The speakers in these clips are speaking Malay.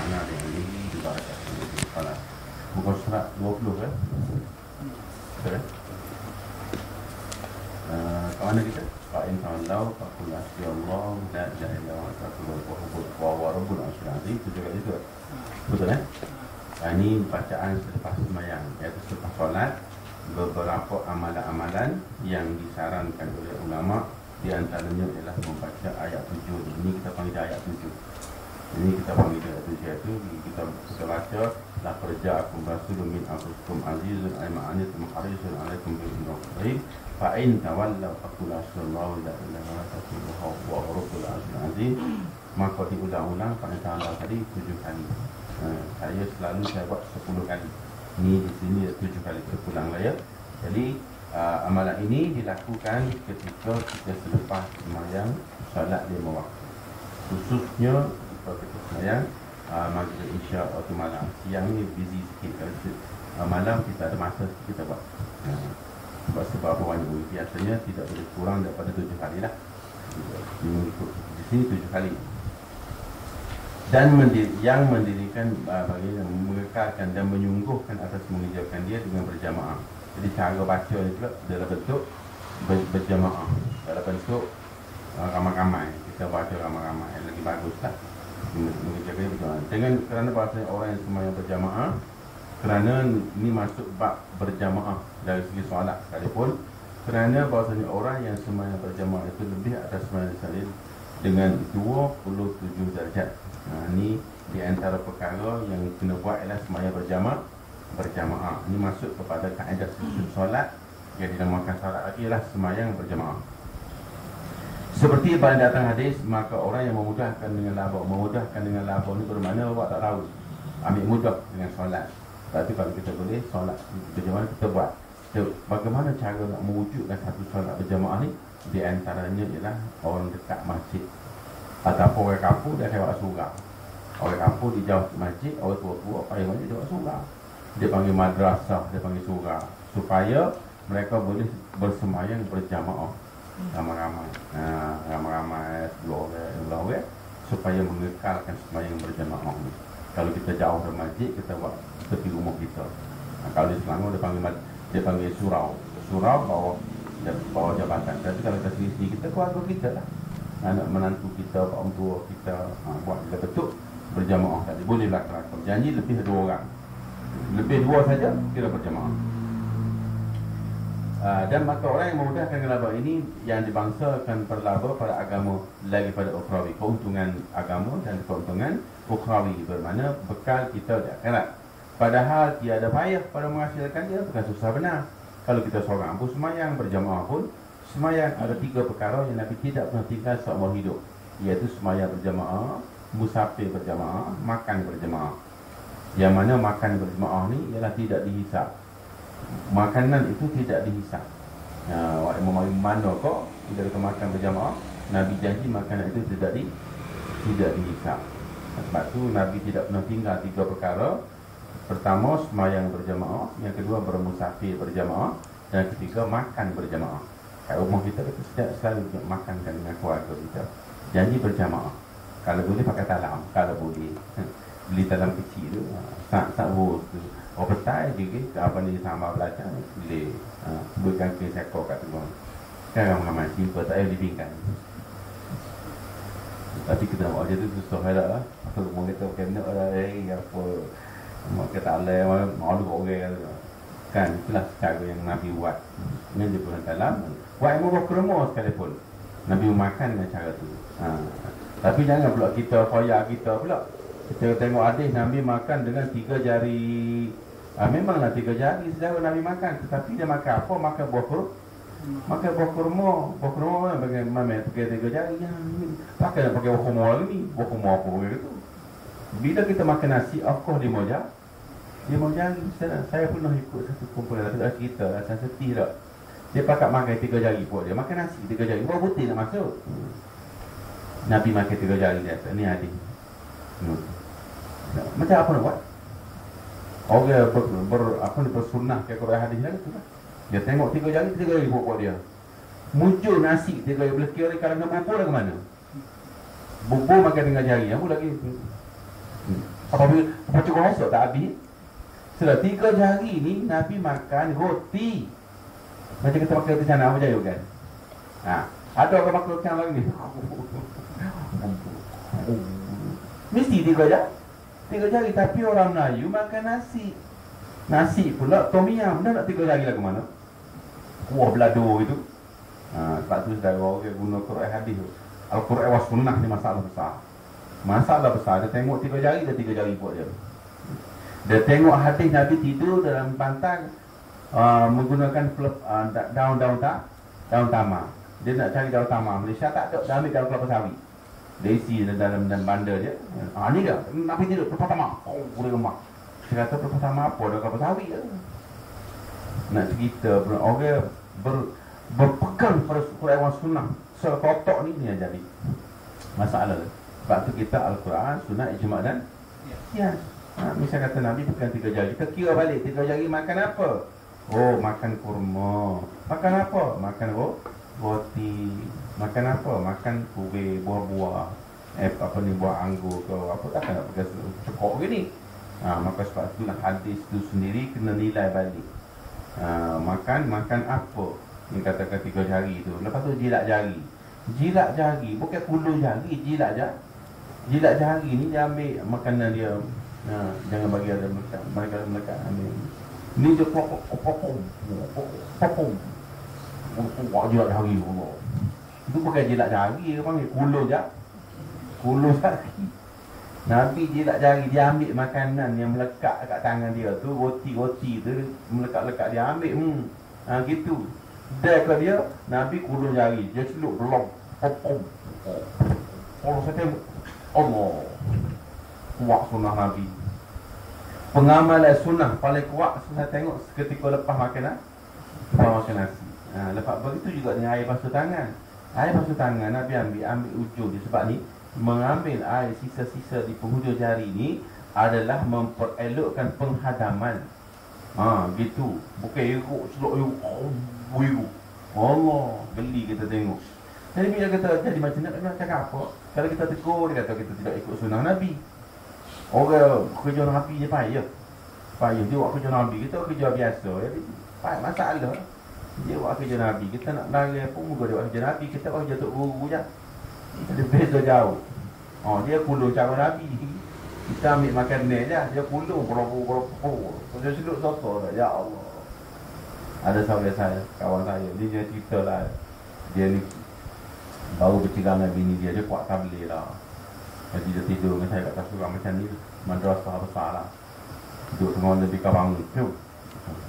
mana dengan diri juga ada kepala. Bukan surat 20 kan? Betul kan? Kat mana kita? Fa'in ta'alau fa'kul asli Allah la ilaha illa wa ta'ala wa rabbul arsyil azim. Itu juga itu. Betul kan? Ini bacaan selepas sembahyang, iaitu selepas solat. Beberapa amalan-amalan yang disarankan oleh ulama, di antaranya ialah membaca ayat 7. Ini kita panggil ayat 7. Ini kita panggil ayat 7 itu kita baca la farja'akum rasulun min anfusikum azizun ayma'anitum harisun alaikum bil mu'min fa in tawallaw faqul asallahu la ilaha illa huwa wa rabbul arsyil azim. Maka diulang-ulang pada ta'ala tadi 7 kali. Saya buat 10 kali. Ini di sini 7 kali terulang lah ya. Jadi amalan ini dilakukan ketika kita selepas sembahyang solat 5 waktu. Khususnya ketika kita sembahyang maghrib, isya atau malam. Siang ni busy sikit. Malam kita ada masa kita buat. Sebab banyak biasanya tidak boleh kurang daripada 7 kali lah. Di sini 7 kali. Dan yang mendirikan mengekalkan dan menyungguhkan atas mengerjakan dia dengan berjamaah. Jadi cara baca ni pula dalam bentuk berjamaah, dalam bentuk ramai-ramai. Kita baca ramai-ramai lagi bagus tak? Mengerjakan dia berjamaah. Kerana bahasa orang yang sembahyang berjamaah, kerana ini masuk bab berjamaah dari segi solat sekalipun, kerana bahasanya orang yang sembahyang berjamaah itu lebih atas sembahyang salin dengan 27 darjat. Ini di antara perkara yang kena buat ialah sembahyang berjamaah. Ini masuk kepada kaedah susun solat yang dinamakan solat lagi ialah sembahyang berjamaah. Seperti pada datang hadis, maka orang yang memudahkan dengan laba ni bermakna awak tak tahu, ambil mudah dengan solat. Tapi kalau kita boleh solat berjamaah kita buat. Bagaimana cara nak mewujudkan satu solat berjamaah ni? Di antaranya ialah orang dekat masjid ataupun orang kampung dia akan buat surau. Orang kampung di jauh masjid, orang tua-tua payah masjid dia buat surau. Dia panggil madrasah, dia panggil surau, supaya mereka boleh bersembahyang berjamaah ramai-ramai. Ramai-ramai 10 orang supaya mengekalkan sembahyang berjamaah ni. Kalau kita jauh dari masjid, kita buat tepi rumah kita. Kalau di Selangor dia panggil surau. Surau bawah jabatan. Tapi kalau kita sini kita keluarga kita lah, anak menantu kita, orang tua kita, buat dia betul berjamaah tadi. Boleh lakukan. Janji lebih 2 orang. Lebih 2 saja kira berjamaah. Dan maka orang yang memudahkan laba ini yang dibangsakan perlaba pada agama lagi pada ukhrawi. Keuntungan agama dan keuntungan ukhrawi, bermakna bekal kita di akhirat. Padahal tiada payah pada menghasilkan dia, bukan susah benar. Kalau kita seorang pun sembahyang, berjamaah pun sembahyang, ada 3 perkara yang Nabi tidak pernah tinggal seumur hidup, iaitu sembahyang berjamaah, musafir berjamaah, makan berjamaah. Yang mana makan berjamaah ni ialah tidak dihisap. Makanan itu tidak dihisap. Mana kok kita makan berjamaah, Nabi janji makanan itu tidak dihisap. Sebab tu Nabi tidak pernah tinggal 3 perkara. Pertama sembahyang berjamaah, yang kedua bermusafir berjamaah, dan ketiga makan berjamaah. Kat rumah kita selalu makankan dengan keluarga kita. Janji berjamaah. Kalau boleh pakai talam, kalau boleh beli talam kecil tu, sak-sak tu. Petai juga apa ni sama belajar boleh bukan ke sekor kat rumah. Sekarang ramai simple, tak payah dibingkan. Tapi kita nak buat je tu susah lah. Apa rumah kita kena apa mak kata Allah malu orang kan, itulah cara yang Nabi buat. Ini dia pun dalam buat ilmu berkerma sekalipun Nabi makan dengan cara tu. Tapi jangan pula kita khoyak kita pula. Kita tengok hadis Nabi makan dengan 3 jari. Memanglah 3 jari secara Nabi makan, tetapi dia makan apa? Makan buah kurma. Buah kurma bagaimana pakai 3 jari ya. Pakai nak pakai buah kurma lagi ni. Buah kurma apa begitu. Bila kita makan nasi, of course 5 jari. 5 jari. Saya pernah ikut satu kumpulan cerita, rasa sedih tak. Dia pakat makan 3 jari buat dia. Makan nasi 3 jari. Buah putih nak masuk. Nabi makan 3 jari dia. Ni hadis. Macam apa nak buat? Orang bersunnah ke Quran hadis lah tu lah. Dia tengok 3 jari buat dia. Muncul nasi 3 jari boleh kira kalau nak bubur lah ke mana? Bubur makan dengan jari. Apa lagi? Apabila cukup esok tak habis. Sudah 3 hari ni Nabi makan roti. Macam kita makan roti sana apa jayuk kan? Ada orang makan roti sana lagi ni. Mesti 3 jari. 3 jari, tapi orang Melayu makan nasi. Nasi pula tom yum. Dah nak 3 jari lah ke mana? Kuah belado itu. Sebab tu saudara orang guna Quran hadis tu. Al-Quran was sunnah ni masalah besar. Masalah besar. Dia tengok 3 jari, dia 3 jari buat dia. Dia tengok hadis Nabi tidur dalam bantal menggunakan daun tamar. Dia nak cari daun tamar. Malaysia tak ada, dia ambil daun kelapa sawit. Dia isi dalam bandar dia. Ni dia, Nabi tidur, kelapa tamar. Boleh lemak. Dia kata kelapa tamar apa, daun kelapa sawit je. Nak cerita, orang berpegang pada Quran sunnah sekotok ni yang jadi masalah. Sebab tu kita Al-Quran, sunnah, ijma' dan qiyas. Misal kata Nabi pegang 3 jari, kita kira balik 3 jari makan apa? Oh, makan kurma. Makan apa? Makan roti. Makan apa? Makan kuih, buah-buah. Apa ni, buah anggur ke apa, takkan nak pegang cekok gini. Maka sebab itulah hadis tu sendiri kena nilai balik. Makan apa? Yang katakan 3 jari tu. Lepas tu jilat jari. Jilat jari, bukan kulur jari, jilat jari. Jilat jari ni dia ambil makanan dia. Jangan bagi ada melekat. Mereka ada melekat ambil. Ni dia popong. Buat jilat jari Allah. Itu bukan jilat jari, dia panggil kulur jari. Kulur jari. Nabi jilat jari, dia ambil makanan yang melekat kat tangan dia tu, roti-roti tu melekat-lekat dia ambil. Gitu. Dia ke dia, Nabi kulur jari, dia celup belum. Popong. Kalau saya tengok Allah, kuat sunnah Nabi. Pengamalan sunnah paling kuat saya tengok ketika lepas makan nasi. Lepas begitu juga dengan air basuh tangan. Air basuh tangan Nabi ambil ujung dia. Sebab ni mengambil air sisa-sisa di penghujung jari ni adalah memperelokkan penghadaman. Gitu. Bukan iruk, selok iruk. Allah, geli kita tengok. Jadi bila kita jadi macam ni, nak cakap apa? Kalau kita tegur, dia kata kita tidak ikut sunnah Nabi. Orang kerja Nabi je payah. Dia buat kerja Nabi, kita kerja biasa. Jadi payah masalah. Dia buat kerja Nabi, kita nak lari pun muka dia buat kerja Nabi. Kita buat kerja Tok Guru je. Dia beza jauh. Dia kulur cara Nabi. Kita ambil makan ni je, dia kulur berapa. Dia sedut soto dah. Ya Allah. Ada saudara saya, kawan saya, dia cerita lah. Dia ni baru bercerai dengan bini dia kuat tabligh lah. Jadi dia tidur dengan saya kat atas surau macam ni, madrasah besar lah. Duduk tengah lebih kau bangun.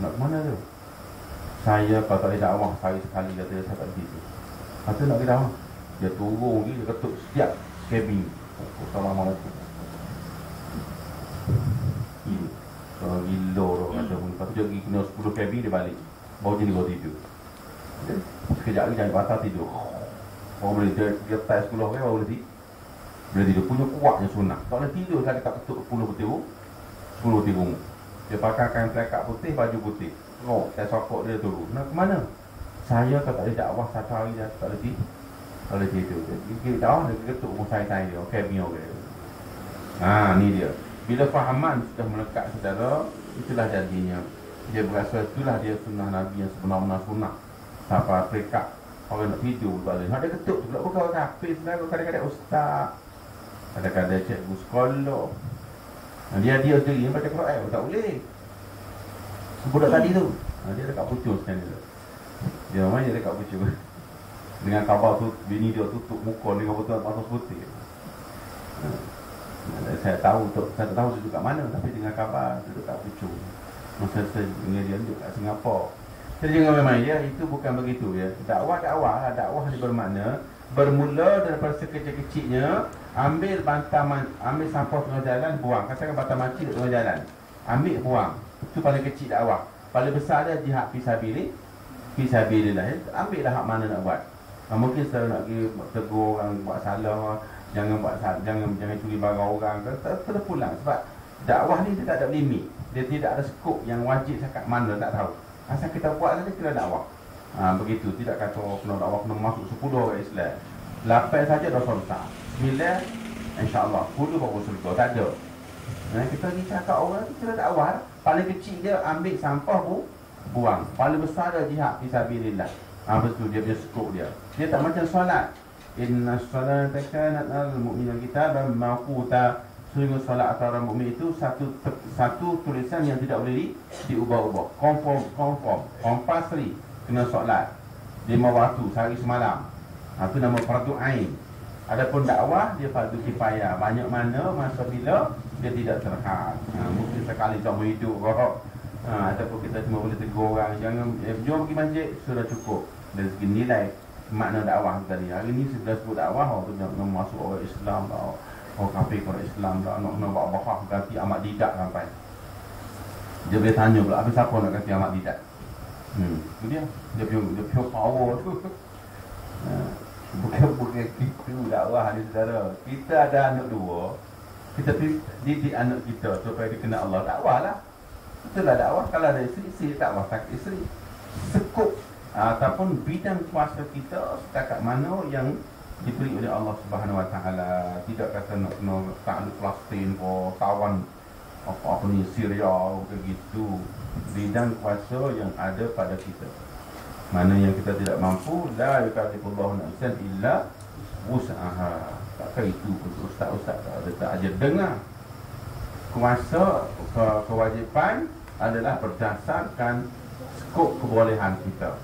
Nak ke mana tu? Saya kalau tak ada dakwah, saya sekali kata saya tak pergi tu. Kata nak pergi dakwah. Dia turun dia ketuk setiap kabin. Assalamualaikum. Gila orang kata pun. Lepas tu dia pergi kena 10 kabin, dia balik. Baru jenis baru tidur. Sekejap lagi jangan patah tidur. Orang boleh dia tak sekolah kan, baru boleh tidur. Punya kuatnya sunnah. Tak boleh tidur kan dekat ketuk 10 tidur. Dia pakaikan pelakat putih, baju putih. Saya sokok dia turun. Nak ke mana? Saya kalau tak ada dakwah 1 hari dah tak boleh tidur. Dia dakwah dia ketuk musai dia. Okey, biar ni dia. Bila fahaman sudah melekat saudara, itulah jadinya. Dia berasa itulah dia sunnah Nabi yang sebenar-benar sunnah. Sampai pelakat orang nak tidur tak boleh. Dia ketuk tu pula bukan orang kafir saudara. Kadang-kadang ustaz, kadang-kadang cikgu sekolah. Dia sendiri yang baca Quran tak boleh. Budak tadi tu dia dekat pucuk sekarang tu. Dia main dia dekat pucuk. Dengan khabar tu bini dia tutup muka dengan botol panas putih. Saya tak tahu duduk kat mana, tapi dengan khabar duduk kat pucuk. Masa saya dengan dia duduk kat Singapura. Jadi jangan memang dia itu bukan begitu ya. Dakwah lah. Dakwah ni bermakna bermula daripada sekecil-kecilnya, ambil sampah tengah jalan, buang. Katakan batang maci di tengah jalan, ambil buang. Itu paling kecil dakwah. Paling besar dia jihad fisabilillah. Ambil dah hak mana nak buat. Mungkin saya nak pergi tegur orang buat salah, jangan curi barang orang, terus pulang. Sebab dakwah ni dia tak ada limit. Dia tidak ada skop yang wajib cakap mana tak tahu. Asal kita buat saja kena dakwah. Begitu, tidak kata kena dakwah kena masuk 10 orang Islam. 8 saja dosa besar. 9 insya-Allah 10 baru surga. Tak ada. Nah, kita pergi cakap orang, kita dakwah. Paling kecil dia ambil sampah buang. Paling besar dia jihad fisabilillah. Betul dia punya skop dia. Dia tak macam solat. Inna salata kanat alal mu'minina kitaban mawquta. Sungguh solat atas orang mukmin itu satu tulisan yang tidak boleh diubah-ubah. Compulsory kena solat 5 waktu sehari semalam. Itu nama fardu ain. Adapun dakwah dia fardu kifayah. Banyak mana masa bila dia tidak terhad. Mungkin sekali seumur hidup ataupun kita cuma boleh tegur orang, jangan jom pergi masjid, sudah cukup. Dari segi nilai makna dakwah tadi. Hari ni sudah sebut dakwah, tu nak masuk orang Islam lah, orang kafir orang Islam lah, nak buat bahah ganti Ahmad Didat sampai. Dia boleh tanya pula, habis siapa nak ganti Ahmad Didat? Itu dia punya power tu. Bukan itu dakwah ni saudara. Kita ada anak dua, kita didik anak kita supaya dia kenal Allah, dakwah lah. Itulah dakwah. Kalau ada isteri dakwah tak isteri. Sekup ataupun bidang kuasa kita setakat mana yang diberi oleh Allah Subhanahu Wa Taala. Tidak kata nak kena takluk Palestin atau tawan apa ni Syria begitu. Bidang kuasa yang ada pada kita. Mana yang kita tidak mampu, la yukallifullahu nafsan illa wus'aha. Takkan itu ustaz-ustaz tak ajar dengar. Kuasa kewajipan adalah berdasarkan skop kebolehan kita.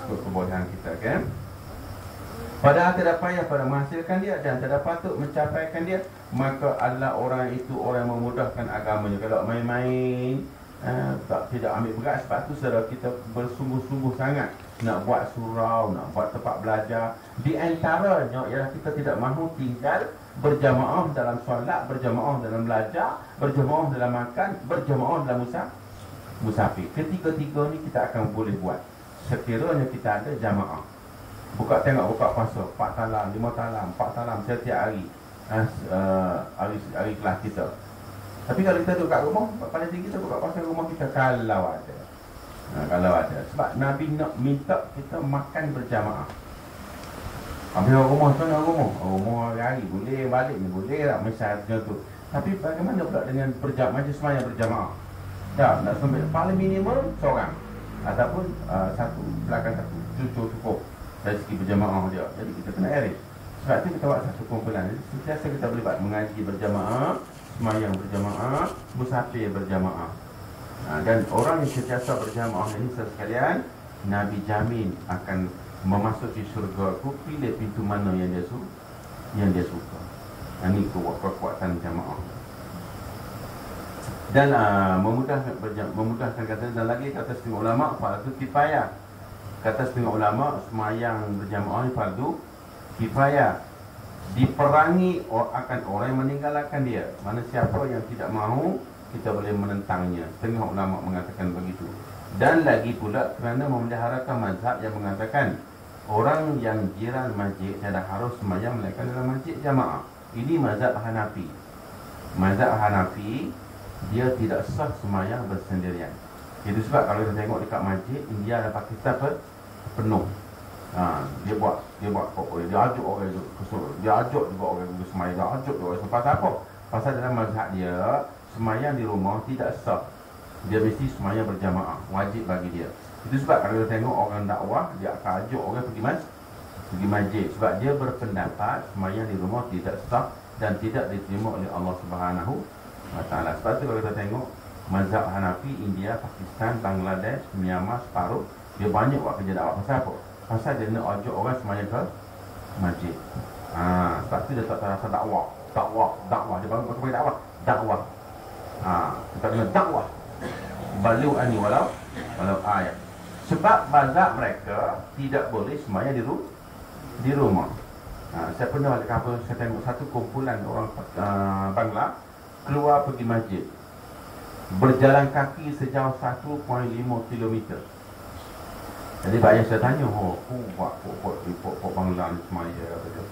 Skop kebolehan kita, kan? Padahal tidak payah pada menghasilkan dia dan tidak patut mencapaikan dia, maka adalah orang itu orang yang memudahkan agamanya. Kalau main-main, tidak ambil berat. Sebab tu saudara, kita bersungguh-sungguh sangat nak buat surau, nak buat tempat belajar. Di antaranya ialah kita tidak mahu tinggal berjamaah dalam solat, berjamaah dalam belajar, berjamaah dalam makan, berjamaah dalam musafir. Ketiga-tiga ni kita akan boleh buat sekiranya kita ada jamaah. Buka puasa 4 talam, 5 talam, 4 talam setiap hari. Hari kelas kita. Tapi kalau kita duduk kat rumah, paling tinggi kita buka puasa rumah kita kalau ada. Kalau ada. Sebab Nabi nak minta kita makan berjamaah. Ambil rumah tu, rumah hari-hari boleh, balik ni boleh tak, misalnya tu. Tapi bagaimana pula dengan majlis sembahyang berjamaah? Nak sembahyang paling minimum seorang ataupun satu, belakang satu, cukup dari segi berjamaah dia. Jadi kita kena arrange. Sebab tu kita buat satu kumpulan. Sentiasa kita boleh buat mengaji berjamaah, sembahyang berjamaah, musafir berjamaah. Dan orang yang sentiasa berjamaah ini sekalian, Nabi jamin akan memasuki syurga ku, pilih pintu mana yang dia suka. Ini kekuatan jamaah. Dan memudahkan kata, dan lagi kata setengah ulama fardu kifayah. Kata setengah ulama semayang berjamaah ni fardu kifayah. Diperangi akan orang yang meninggalkan dia. Mana siapa yang tidak mahu, kita boleh menentangnya. Setengah ulama mengatakan begitu. Dan lagi pula kerana memeliharakan mazhab yang mengatakan orang yang jiran masjid tidak harus sembahyang melainkan dalam masjid jamaah. Ini mazhab Hanafi. Mazhab Hanafi, dia tidak sah sembahyang bersendirian. Itu sebab kalau kita tengok dekat masjid India dan Pakistan penuh. Dia buat dia ajak orang itu dia ajak juga orang itu sembahyang, dia ajak dia orang pasal apa? Pasal dalam mazhab dia sembahyang di rumah tidak sah. Dia mesti sembahyang berjamaah, wajib bagi dia. Itu sebab kalau kita tengok orang dakwah, dia akan ajak orang pergi masjid. Sebab dia berpendapat sembahyang di rumah tidak sah dan tidak diterima oleh Allah Subhanahu Wa Taala. Sebab tu kalau kita tengok mazhab Hanafi, India, Pakistan, Bangladesh, Myanmar separuh, dia banyak buat kerja dakwah. Pasal apa? Pasal dia nak ajak orang sembahyang ke masjid. Sebab tu dia tak terasa dakwah. Dia bangun dakwah. Kita kena dakwah. Balu ani walau ayat. Sebab mazhab mereka tidak boleh sembahyang di rumah. Saya pernah ada cover, saya tengok satu kumpulan orang Bangla keluar pergi masjid, berjalan kaki sejauh 1.5 km. Jadi banyak saya tanya, buat Bangla ni sembahyang apa dia?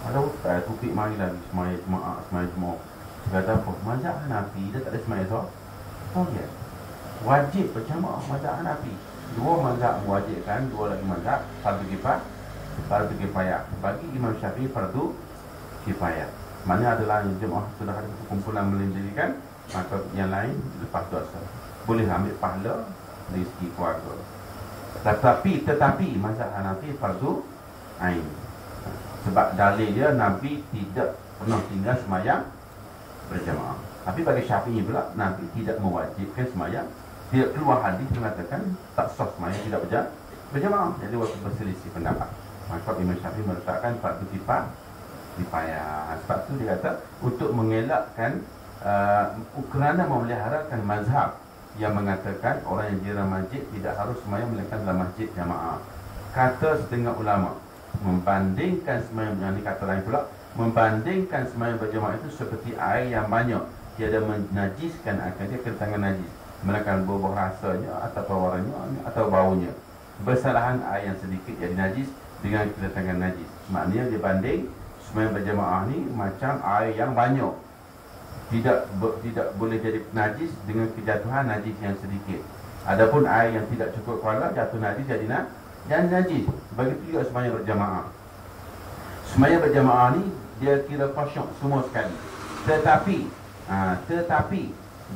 Ada ustaz tupik mari lagi sembahyang jemaah. Saya kata apa? Mazhab Hanafi dia tak ada sembahyang ya. Wajib berjamaah mazhab Hanafi. Dua mazhab mewajibkan, dua lagi mazhab fardu kifayah. Bagi Imam Syafi'i fardu kifayah. Maknanya adalah jemaah sudah ada kumpulan mendirikan, maka yang lain lepas dosa. Boleh ambil pahala dari segi keluarga. Tetapi mazhab Hanafi fardu ain. Sebab dalil dia Nabi tidak pernah tinggal semayang berjamaah. Tapi bagi Syafi'i pula Nabi tidak mewajibkan semayang. Tidak keluar hadis mengatakan tak sah semayang tidak berjamaah. Jadi waktu berselisih pendapat, maka Imam Syafi'i meletakkan fardu kifayah. Sebab tu dia kata untuk mengelakkan kerana memeliharakan mazhab yang mengatakan orang yang jiran masjid tidak harus semayang melainkan dalam masjid jamaah. Kata setengah ulama membandingkan semayang, yang ni kata lain pula, membandingkan semayang berjamaah itu seperti air yang banyak, tiada menajiskan akan dia kentangan najis, melainkan bau rasanya atau pewarnanya atau baunya. Bersalahan air yang sedikit jadi najis dengan kedatangan najis. Maknanya dia banding semayang berjamaah ni macam air yang banyak, tidak boleh jadi najis dengan kejatuhan najis yang sedikit. Adapun air yang tidak cukup kuala jatuh najis jadi najis. Begitu juga semayang berjamaah. Semayang berjamaah ni dia kira khusyuk semua sekali. Tetapi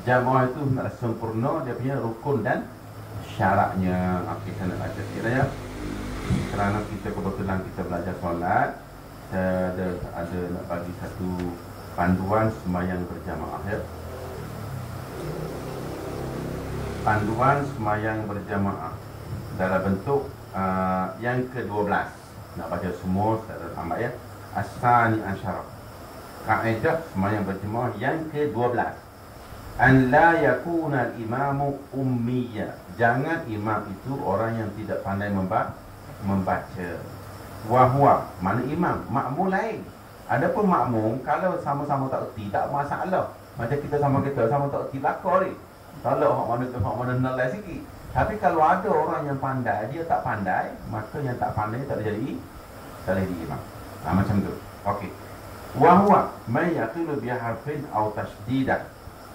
jamaah itu nak sempurna, dia punya rukun dan syaratnya. Okey, saya nak baca kiranya kerana kita kebetulan kita belajar solat, saya ada nak bagi satu panduan semayang berjamaah ya. Panduan semayang berjamaah dalam bentuk yang ke-12. Nak baca semua secara tambah ya. As-sani asyara. Kaedah semayang berjamaah yang ke-12. An la yakuna al-imamu ummiya. Jangan imam itu orang yang tidak pandai membaca. Wahwa, mana imam? Makmum lain. Adapun makmum, kalau sama-sama tak erti, tak masalah. Macam kita sama tak erti belakang ni. Kalau hak mana nilai sikit. Tapi kalau ada orang yang pandai, dia tak pandai, maka yang tak pandai tak boleh jadi imam. Macam tu. Okey. Wahwa man yaqilu bi harfin aw tasdidah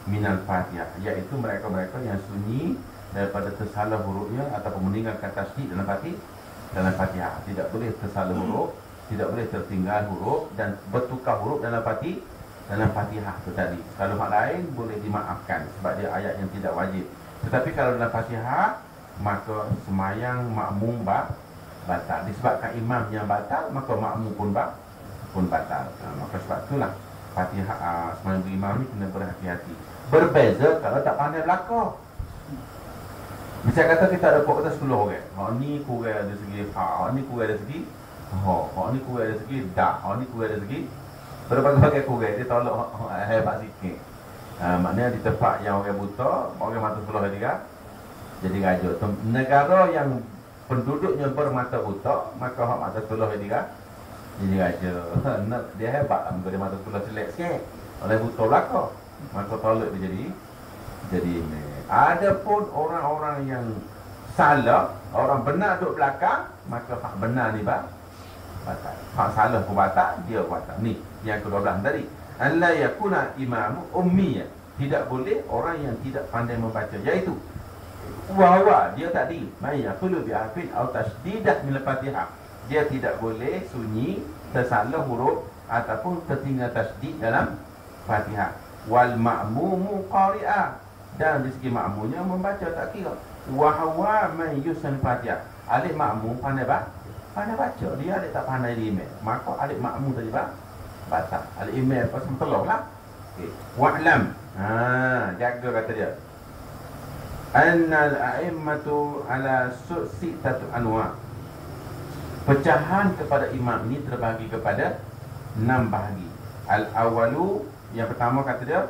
minal Fatihah, iaitu mereka-mereka yang sunyi daripada tersalah hurufnya ataupun meninggalkan tasdid dalam Fatihah. Tidak boleh tersalah huruf, tidak boleh tertinggal huruf dan bertukar huruf dalam Fatihah tu tadi. Kalau hak lain boleh dimaafkan sebab dia ayat yang tidak wajib. Tetapi kalau dalam Fatihah, maka semayang makmum batal. Disebabkan imam yang batal, maka makmum pun batal. Maka sebab itulah Fatihah semayang berimam ni kena berhati-hati. Berbeza kalau tak pandai belakang. Misal kata kita ada kata 10 orang. Hak ni kurang ada segi hak ni kurang ada segi hak ni kurang ada segi dak, hak ni kurang ada segi berbagai-bagai kurang. Dia tolak hebat sikit. Maknanya di tempat yang orang buta, orang mata sebelah dia jadi raja. Negara yang penduduknya bermata buta, maka hak mata sebelah dia jadi raja. Dia hebat lah, dia mata sebelah celek sikit. Oleh buta belakang, maka tolak dia jadi ini. Adapun orang-orang yang salah, orang benar duduk belakang, maka hak benar ni batal. Hak salah pun batal, dia batal. Ni yang ke-12 tadi. Alla yakuna imamu ummiyah. Tidak boleh orang yang tidak pandai membaca, iaitu wahwa dia tadi may yaqulu bi harfin aw tasdidah min al-Fatihah. Dia tidak boleh sunyi, tersalah huruf ataupun tertinggal tasdid dalam Fatihah. Wal ma'mumu qari'a, dan di segi makmumnya membaca tak kira. Wahwa man yusan Fatihah. Alik makmum pandai baca, dia alik tak pandai limit, maka alik makmum tadi batal. Al-imam pasal tolonglah. Okey. Wa'lam. Jaga kata dia. Annal a'immatu ala sittatu anwa. Pecahan kepada imam ini terbagi kepada 6 bahagi. Al-awwalu, yang pertama kata dia,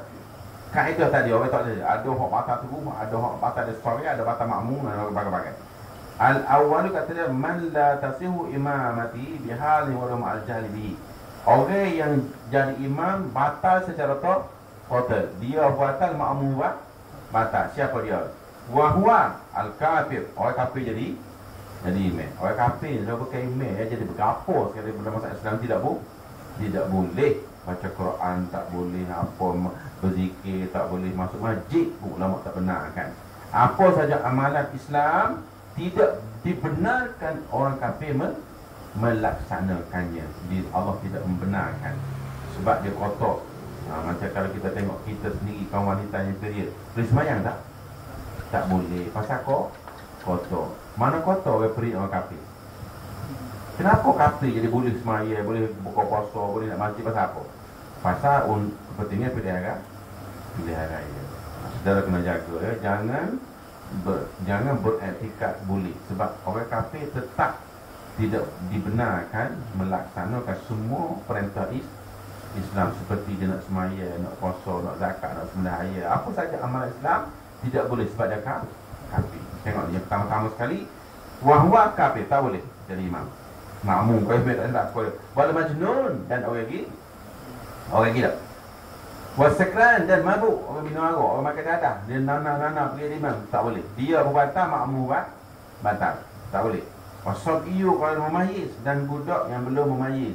kaedah tadi orang tak ada hak batal tu, ada hak batal dia sorry, ada batal makmum dan berbagai-bagai. Al-awwalu kata dia man la tasihu imamati bihali wa ma'al jahli bihi. Orang yang jadi imam batal secara total. Dia batal, makmum batal. Siapa dia? Wahwa al-kafir. Orang kafir jadi imam. Orang kafir dia bukan imam, dia jadi bergapur sekali dalam masyarakat Islam. Tidak boleh baca Quran, tak boleh apa berzikir, tak boleh masuk masjid pun ulama tak benarkan. Apa saja amalan Islam tidak dibenarkan orang kafir melaksanakannya. Allah tidak membenarkan. sebab dia kotor. Macam kalau kita tengok kita sendiri, kaum wanita yang period, boleh semayang tak? Tak boleh. Pasal kotor. Mana kotor orang period orang kafir? Kenapa kafir jadi boleh semayang, boleh buka puasa, boleh nak masjid? Pasal apa? Pasal kepentingan pelihara ya. Saudara kena jaga ya. Jangan beretikat boleh. Sebab orang kafir tetap tidak dibenarkan melaksanakan semua perintah Islam, seperti dia nak semayang, nak puasa, nak zakat, nak sembelih ayat, apa saja amalan Islam tidak boleh sebab dia kafir. Tengok yang pertama-tama sekali, wahwa kafir tak boleh jadi imam. Makmum kau tak boleh. Wal majnun dan orang gila. Wasakran dan mabuk, orang minum arak, orang makan dadah, dia nana pergi imam, tak boleh. Dia berbatal, makmum batal, tak boleh. Wasabiyu kalau memayyiz dan budak yang belum memayyiz.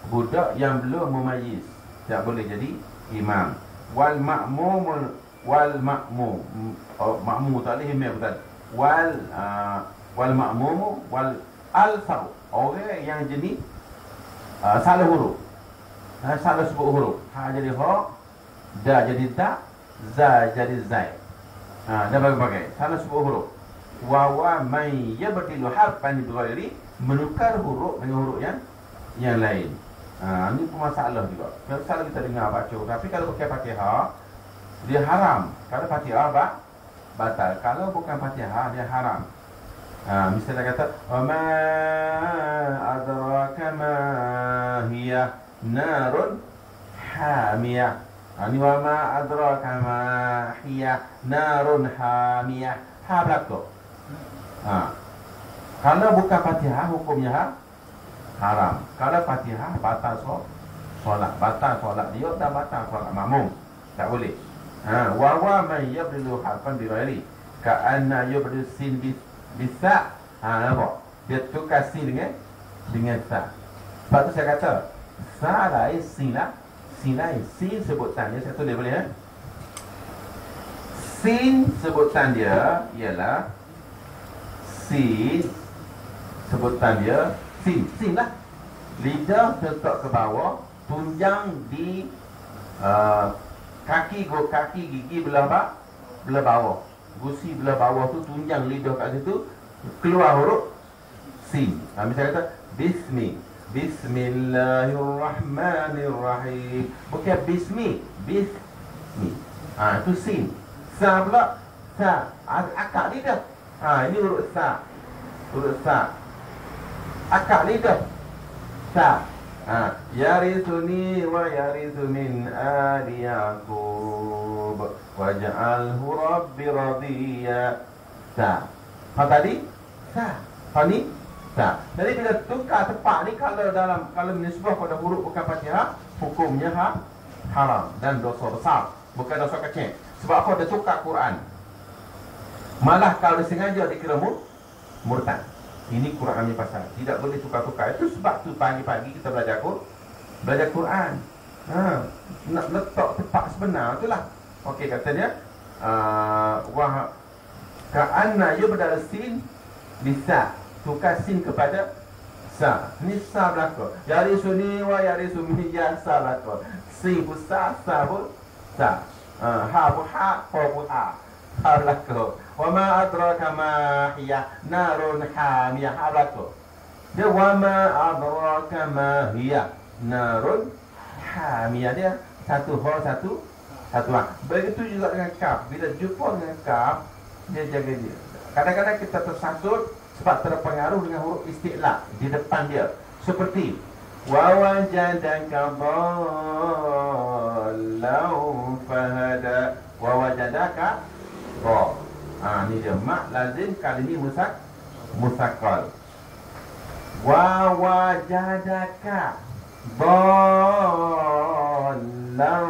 Budak yang belum memayyiz tak boleh jadi imam. Wal makmum tak boleh imam betul. Wal makmum wal alfar, orang yang jenis salah huruf. Salah sebut huruf. Ha jadi ha, da jadi da, za jadi zai. Dan berbagai salah sebut huruf. Wa man yabtilu harfan bi ghairi, menukar huruf dengan huruf yang lain. Ini pun masalah juga. Kalau kita dengar baca, tapi kalau pakai Fatihah dia haram. Kalau Fatihah batal. Kalau bukan Fatihah dia haram. Misalnya kata wa ma adraka ma hiya narun hamiyah. Ini wa ma adraka ma hiya narun hamiyah. Ha belakang. Kalau bukan Fatihah hukumnya haram. Kalau Fatihah batal solat, batal solat dia dan batal solat makmum. Tak boleh. Wa man yabdilu harfan bi ghairi ka'anna yubdilu sin bisa. Nampak? Dia tukar sin dengan sa. Sebab tu saya kata sa lain sin lah. Sin lain. Sin sebutan dia, saya tulis boleh Sin sebutan dia ialah sin, sebutan dia sin lah. Lidah letak ke bawah, tunjang di kaki gigi belah bawah. Gusi belah bawah tu tunjang lidah kat situ, keluar huruf sin. Misalnya kata Bismillahirrahmanirrahim. Bukan bismi. Itu sin. Sa pula, sa. Akak lidah. Ini huruf sa. Akak lidah. Sa. Yarithuni wa yarithu min ali Yaqub waj'alhu rabbi radiya. Sa. Tadi? Sa. Ni? Sa. Jadi bila tukar tepat ni, kalau menisbah pada huruf bukan Fatihah, hukumnya haram dan dosa besar, bukan dosa kecil. Sebab apa? Dia tukar Quran. Malah kalau disengaja dikira murtad. Ini Quran ni pasal tidak boleh tukar-tukar. Itu sebab tu pagi-pagi kita belajar Quran. Nak letak tepat sebenar itulah. Okey, kata dia wah ka'anna yubdal sin bisa, tukar sin kepada sa. Ni sa belaka. Yarisuni wa yarisumi ya sa belaka. Sin pun sa pun sa. Ha pun ha pun ha. Ha belaka. Wa ma adraka ma hiya narun hamiyah. Ha belaka. Dia wa ma adraka ma hiya narun hamiyah. Dia satu ha satu ha. Begitu juga dengan kaf. Bila jumpa dengan kaf, dia jaga dia. Kadang-kadang kita tersasut sebab terpengaruh dengan huruf isti'la di depan dia. Seperti wa wajadaka dhallau fahada. Wa wajadaka dha. Ni dia mak lazim, kali ni musaqqal. Wa wajadaka dhallau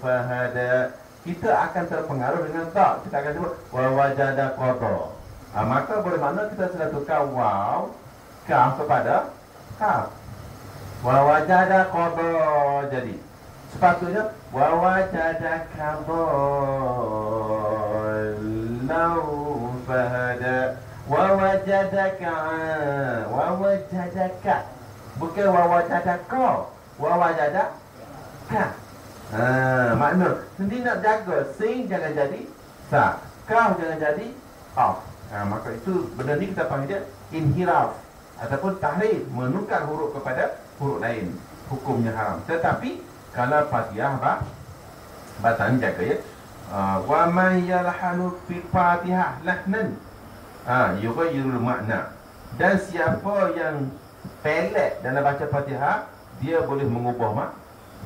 fahada. Kita akan terpengaruh dengan ta. Kita akan sebut wa wajadaka dha. Maka bermakna kita sudah tukar waw kaf kepada kaf. Wa wajadaka dha. Jadi sepatutnya wa wajadaka dhallau fahada. Wa wajadaka bukan wa wajadaka. Wa wajada Kah. Makna nanti nak jaga sin jangan jadi sa, kaf jangan jadi qaf. Maka itu benda ni kita panggil dia inhiraf ataupun tahrif, menukar huruf kepada huruf lain. Hukumnya haram. Tetapi kalau Fatihah batang jaga ya. Wa man yalhanu fi Fatihah lahnan yughayyirul makna. Dan siapa yang pelik dalam baca Fatihah, dia boleh mengubah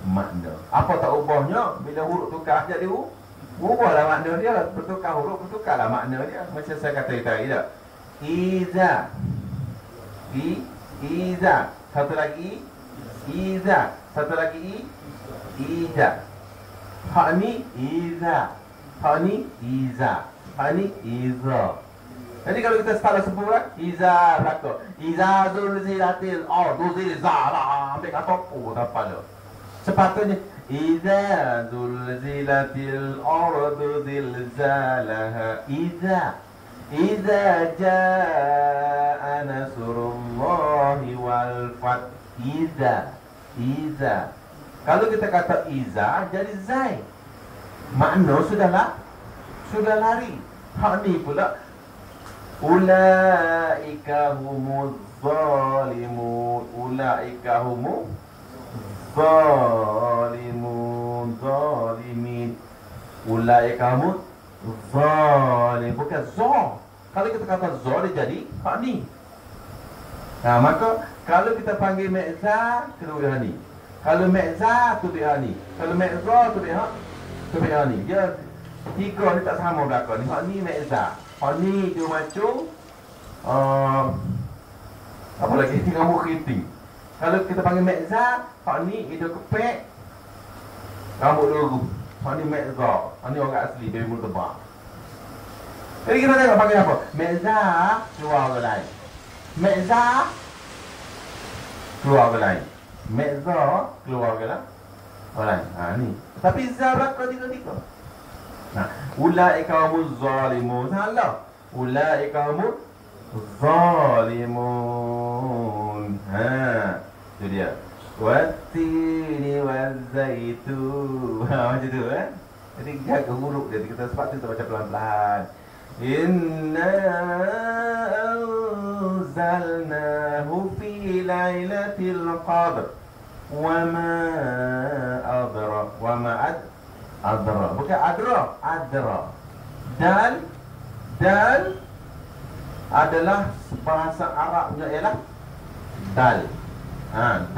makna. Apa tak ubahnya? Bila huruf tukar jadi ubahlah makna dia. Bertukar huruf, bertukarlah makna dia. Macam saya kata tadi tak? Iza. Iza. Satu lagi Iza. Satu lagi Iza. Hak ni Iza. Hak ni Iza. Hak ni Iza. Jadi kalau kita start sempurna, Iza belakang. Iza zulzilatil duzil zala. Ambil kata apa tak pada. Sepatutnya Iza zulzilatil ardu zilzalaha. Iza jaa nasrullahi wal fath. Iza. Kalau kita kata Iza jadi Zai. Makna sudah lari. Hak ni pula ulaika humuz zalimun. Ulaika humuz zalimin. Ulaika humuz zalim. Bukan za. Kalau kita kata za dia jadi hak ni. Maka kalau kita panggil Mekza, kena boleh ni. Kalau Mekza tu dia ni. Kalau Mekza tu dia ni. Dia tiga ni tak sama belakang ni. Hak ni Mekza. Hak ni dia macam apa lagi? Rambut keriting. Kalau kita panggil Mekza, hak ni hidung kepek, rambut lurus. Hak ni Mekza. Hak ni orang asli dari mulut tebal. Jadi kita tengok panggil apa? Mekza keluar ke lain. Mekza keluar ke lain. Mekza keluar ke lain. Ni. Tapi za belakang tiga-tiga. Ulaika humuz zalimun. Salah. Ulaika humuz zalimun. Itu dia. Wattini wazzaitun. Macam tu Jadi jaga huruf dia. Kita sebab tu kita baca pelan-pelan. Inna anzalnahu fi lailatul qadr wa ma adra. Bukan adra. Dal adalah bahasa Arabnya ialah dal.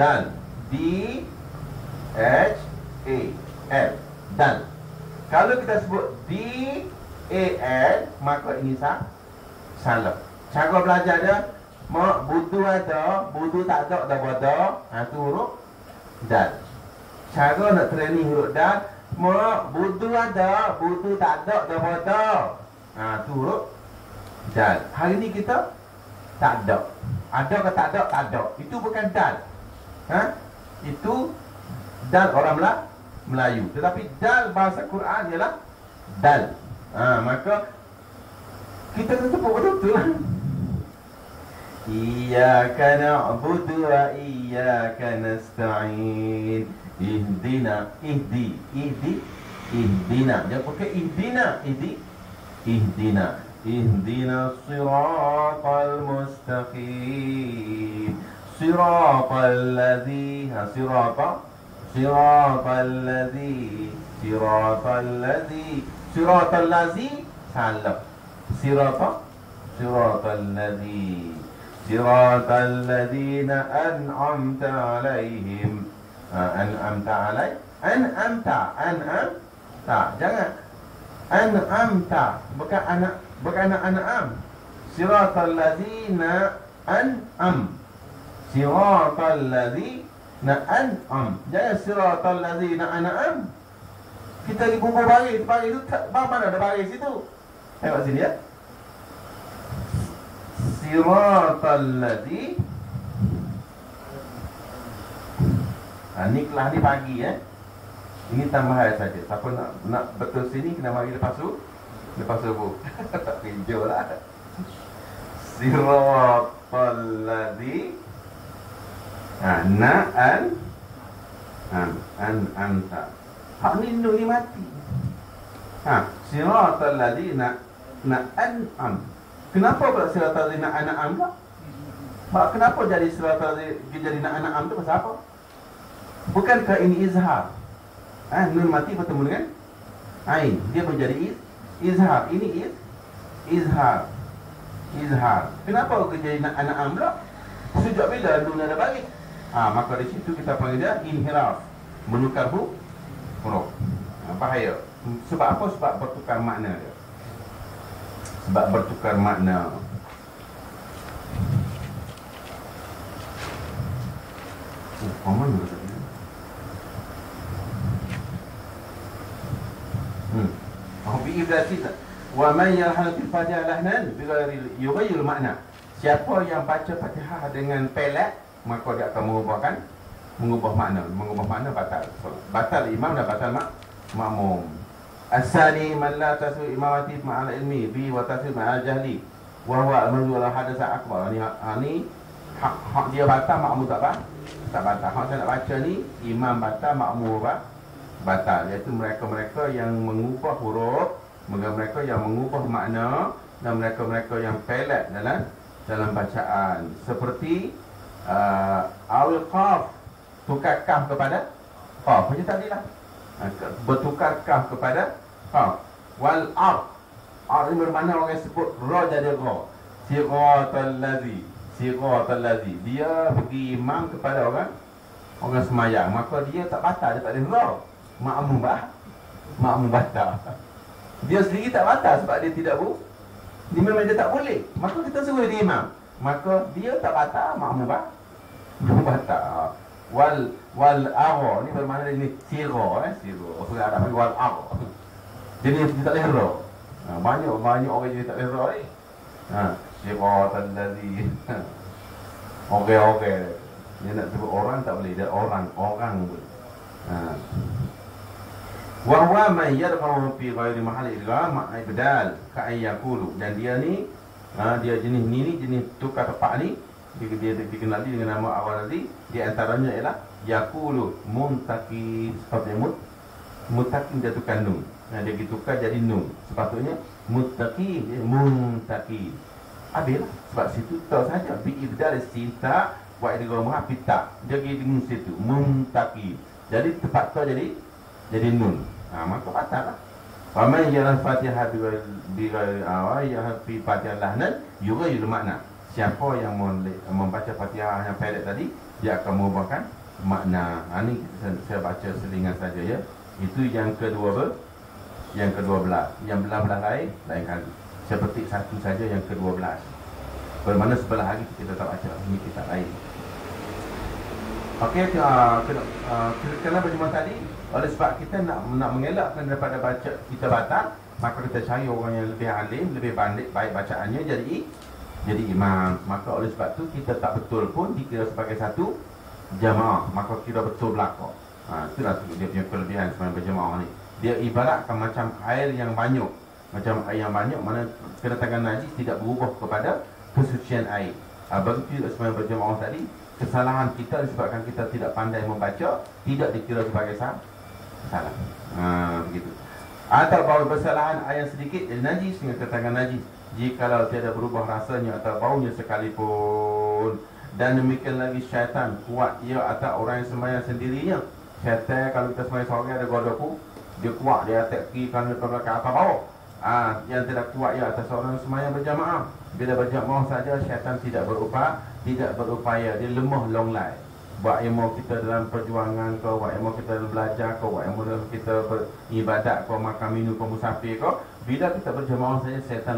Dal. D-H-A-L. Dal. Kalau kita sebut D-A-L, maka ini salah. Cara belajar dia, budu ada, budu tak ada, dah bodo. Itu huruf dal. Cara nak training huruf dal, budu ada, budu tak ada, dah bodo. Itu huruf dal. Hari ni kita tak ada. Ada ke tak ada? Tak ada. Itu bukan dal. Itu dal orang Melayu. Tetapi dal bahasa Quran ialah dal. Maka kita kena tepuk betul-betul lah. Iyyaka na'budu wa iyyaka nasta'in. Ihdina. Jangan pakai ihdina. Ihdina siratal mustaqim. Siratal ladzi. Siratal ladzi salah. Siratal ladzina an'amta alaihim. An'amta. Jangan an'amta. Bukan anak-anak. Siratal ladzina an'am. Siratal ladzina an'am. Jangan siratal ladzina an'am. Kita lagi bumbu baris. Baris tu mana ada baris itu? Tengok sini ya. Siratal ladzi. Ni kelas ni pagi Ini tambahan saja. Siapa nak betul sini kena mari lepas subuh. Tak pinjol lah. Siratal ladzi. anta. Hak ni nun ni mati. Siratal ladina an'am. Kenapa pula siratal ladina an'am pula? Kenapa jadi siratal jadi an'am tu pasal apa? Bukankah ini izhar? Nun mati bertemu dengan ain, dia menjadi izhar. Ini izhar. Kenapa jadi an'am pula? Sejak bila nun ada balik? Maka di situ kita panggil dia inhiraf, menukar huruf. Bahaya. Sebab apa? Sebab bertukar makna dia. Mana tadi? Bi'ibrati wa man yalhanu fil Fatihah lahnan bighairi yughayyir makna. Siapa yang baca Fatihah dengan pelat, maka dia akan mengubah makna. Mengubah makna batal solat. Batal imam dan batal makmum. Asani man la tasu imamati ma'al ilmi bi wa tasu ma'al jahli wa huwa al-manzu la hadatsa akbar. Ni hak dia batal, makmum tak batal. Hak saya nak baca ni, imam batal, makmum batal. Iaitu mereka-mereka yang mengubah huruf, mereka yang mengubah makna, dan mereka-mereka yang pelat dalam bacaan. Seperti awil qaf, tukar kaf kepada qaf. Macam tadi lah, bertukar kaf kepada qaf. Wal ar ini bermakna orang sebut ra jadi ra. Siratal ladzi, dia bagi imam kepada orang semayang, maka dia tak batal, dia tak boleh ra. Makmum batal. Dia sendiri tak batal sebab dia tidak dia memang dia tak boleh. Maka kita suruh dia imam, maka dia tak batal, makmum batal. Wal ara ni bermakna ini sira. Orang Arab panggil wal ara. Jadi dia tak boleh ra. Banyak orang jadi tak boleh ra ni. Siratal ladzi. Okey. Dia nak sebut orang tak boleh, dia orang boleh. Wa huwa man yarfa'u fi ghairi mahalli idgham ibdal ka ayyakulu. Dan dia ni dia jenis ni jenis tukar tepat ni, dia dikenali dengan nama awal tadi. Di antaranya ialah yakulu muntaqi, seperti muntaqi dia tukar nun. Dia ditukar jadi nun. Sepatutnya muntaqi, muntaqi. Habislah. Sebab situ tahu saja bi ibdal sinta wa idghamha pita. Dia pergi di situ muntaqi. Jadi tepat tu jadi nun. Maka batal lah. Wa man yara Fatihah bi ghairi fi Fatihah lahnan yughayyir makna. Siapa yang membaca Fatihah yang pendek tadi, dia akan mengubahkan makna. Ini saya baca selingan saja ya. Itu yang ke-12. Yang belah-belah lain kali. Saya petik satu saja yang ke-12. Bermakna sebelah hari kita tak baca. Ini kitab lain. Okey, kenapa cuma tadi? Oleh sebab kita nak mengelakkan daripada baca kita batal, maka kita cari orang yang lebih alim, lebih baik bacaannya jadi imam. Maka oleh sebab tu kita tak betul pun dikira sebagai satu jamaah, maka kira betul belaka. Itulah dia punya kelebihan sembahyang berjamaah ni. Dia ibaratkan macam air yang banyak. Mana kedatangan najis tidak berubah kepada kesucian air. Begitu sembahyang berjamaah tadi, kesalahan kita disebabkan kita tidak pandai membaca, tidak dikira sebagai salah. Begitu. Atau bahawa kesalahan air sedikit jadi najis dengan kedatangan najis, jikalau tiada berubah rasanya atau baunya sekalipun. Dan demikian lagi syaitan kuat ia atas orang yang sembahyang sendirinya. Syaitan kalau kita sembahyang seorang ada godaku, dia kuat, dia atas kiri kanan depan belakang atas bawah. Yang tidak kuat ia atas orang yang sembahyang berjamaah. Bila berjamaah saja syaitan tidak berupaya, dia lemah longlai. Buat ilmu kita dalam perjuangan kau, buat ilmu kita dalam belajar kau, buat ilmu dalam kita beribadat kau, makan minum kau, musafir kau. Bila kita berjamaah saja syaitan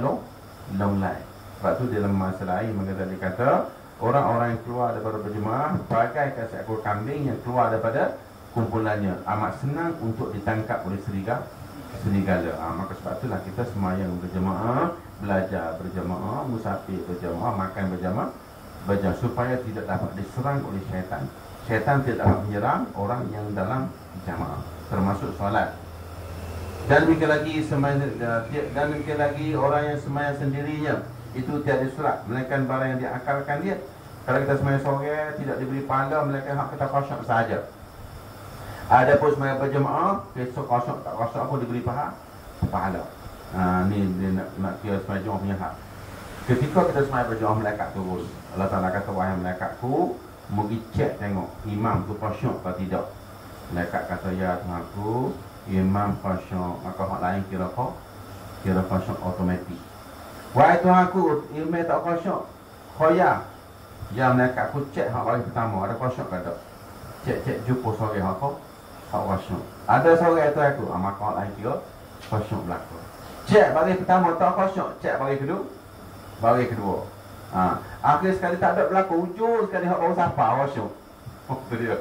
longlai. Sebab tu dalam masalah air maka tadi kata orang-orang yang keluar daripada berjemaah bagaikan seekor kambing yang keluar daripada kumpulannya, amat senang untuk ditangkap oleh serigala. Maka sebab itulah kita sembahyang berjemaah, belajar berjemaah, musafir berjemaah, makan berjemaah, supaya tidak dapat diserang oleh syaitan. Syaitan tidak dapat menyerang orang yang dalam jemaah, termasuk solat. Dan demikian lagi orang yang sembahyang sendirinya itu tiada surat melainkan barang yang diakalkan dia. Kalau kita sembahyang seorang tidak diberi pahala melainkan hak kita khusyuk saja. Ada pun sembahyang berjemaah, besok kosong tak kosong pun diberi pahala. Ni dia nak kira sembahyang berjemaah punya hak. Ketika kita sembahyang berjemaah, malaikat turun. Allah Ta'ala kata, wahai malaikatku, pergi cek tengok imam tu kosong atau tidak. Malaikat kata, ya Tuhanku, imam kosong. Maka hak lain kira kosong automatik. Wahai Tuhanku, imam tak kosong, khoya. Ya malaikatku cek hak baris pertama, ada kosong ke tak? Cek jumpa sore hak kosong. Ada sore tu aku, maka hak lain kira kosong berlaku. Cek baris pertama tak kosong, cek baris kedua. Akhir sekali tak ada berlaku, ujung sekali hak baru siapa kosong. Itu dia.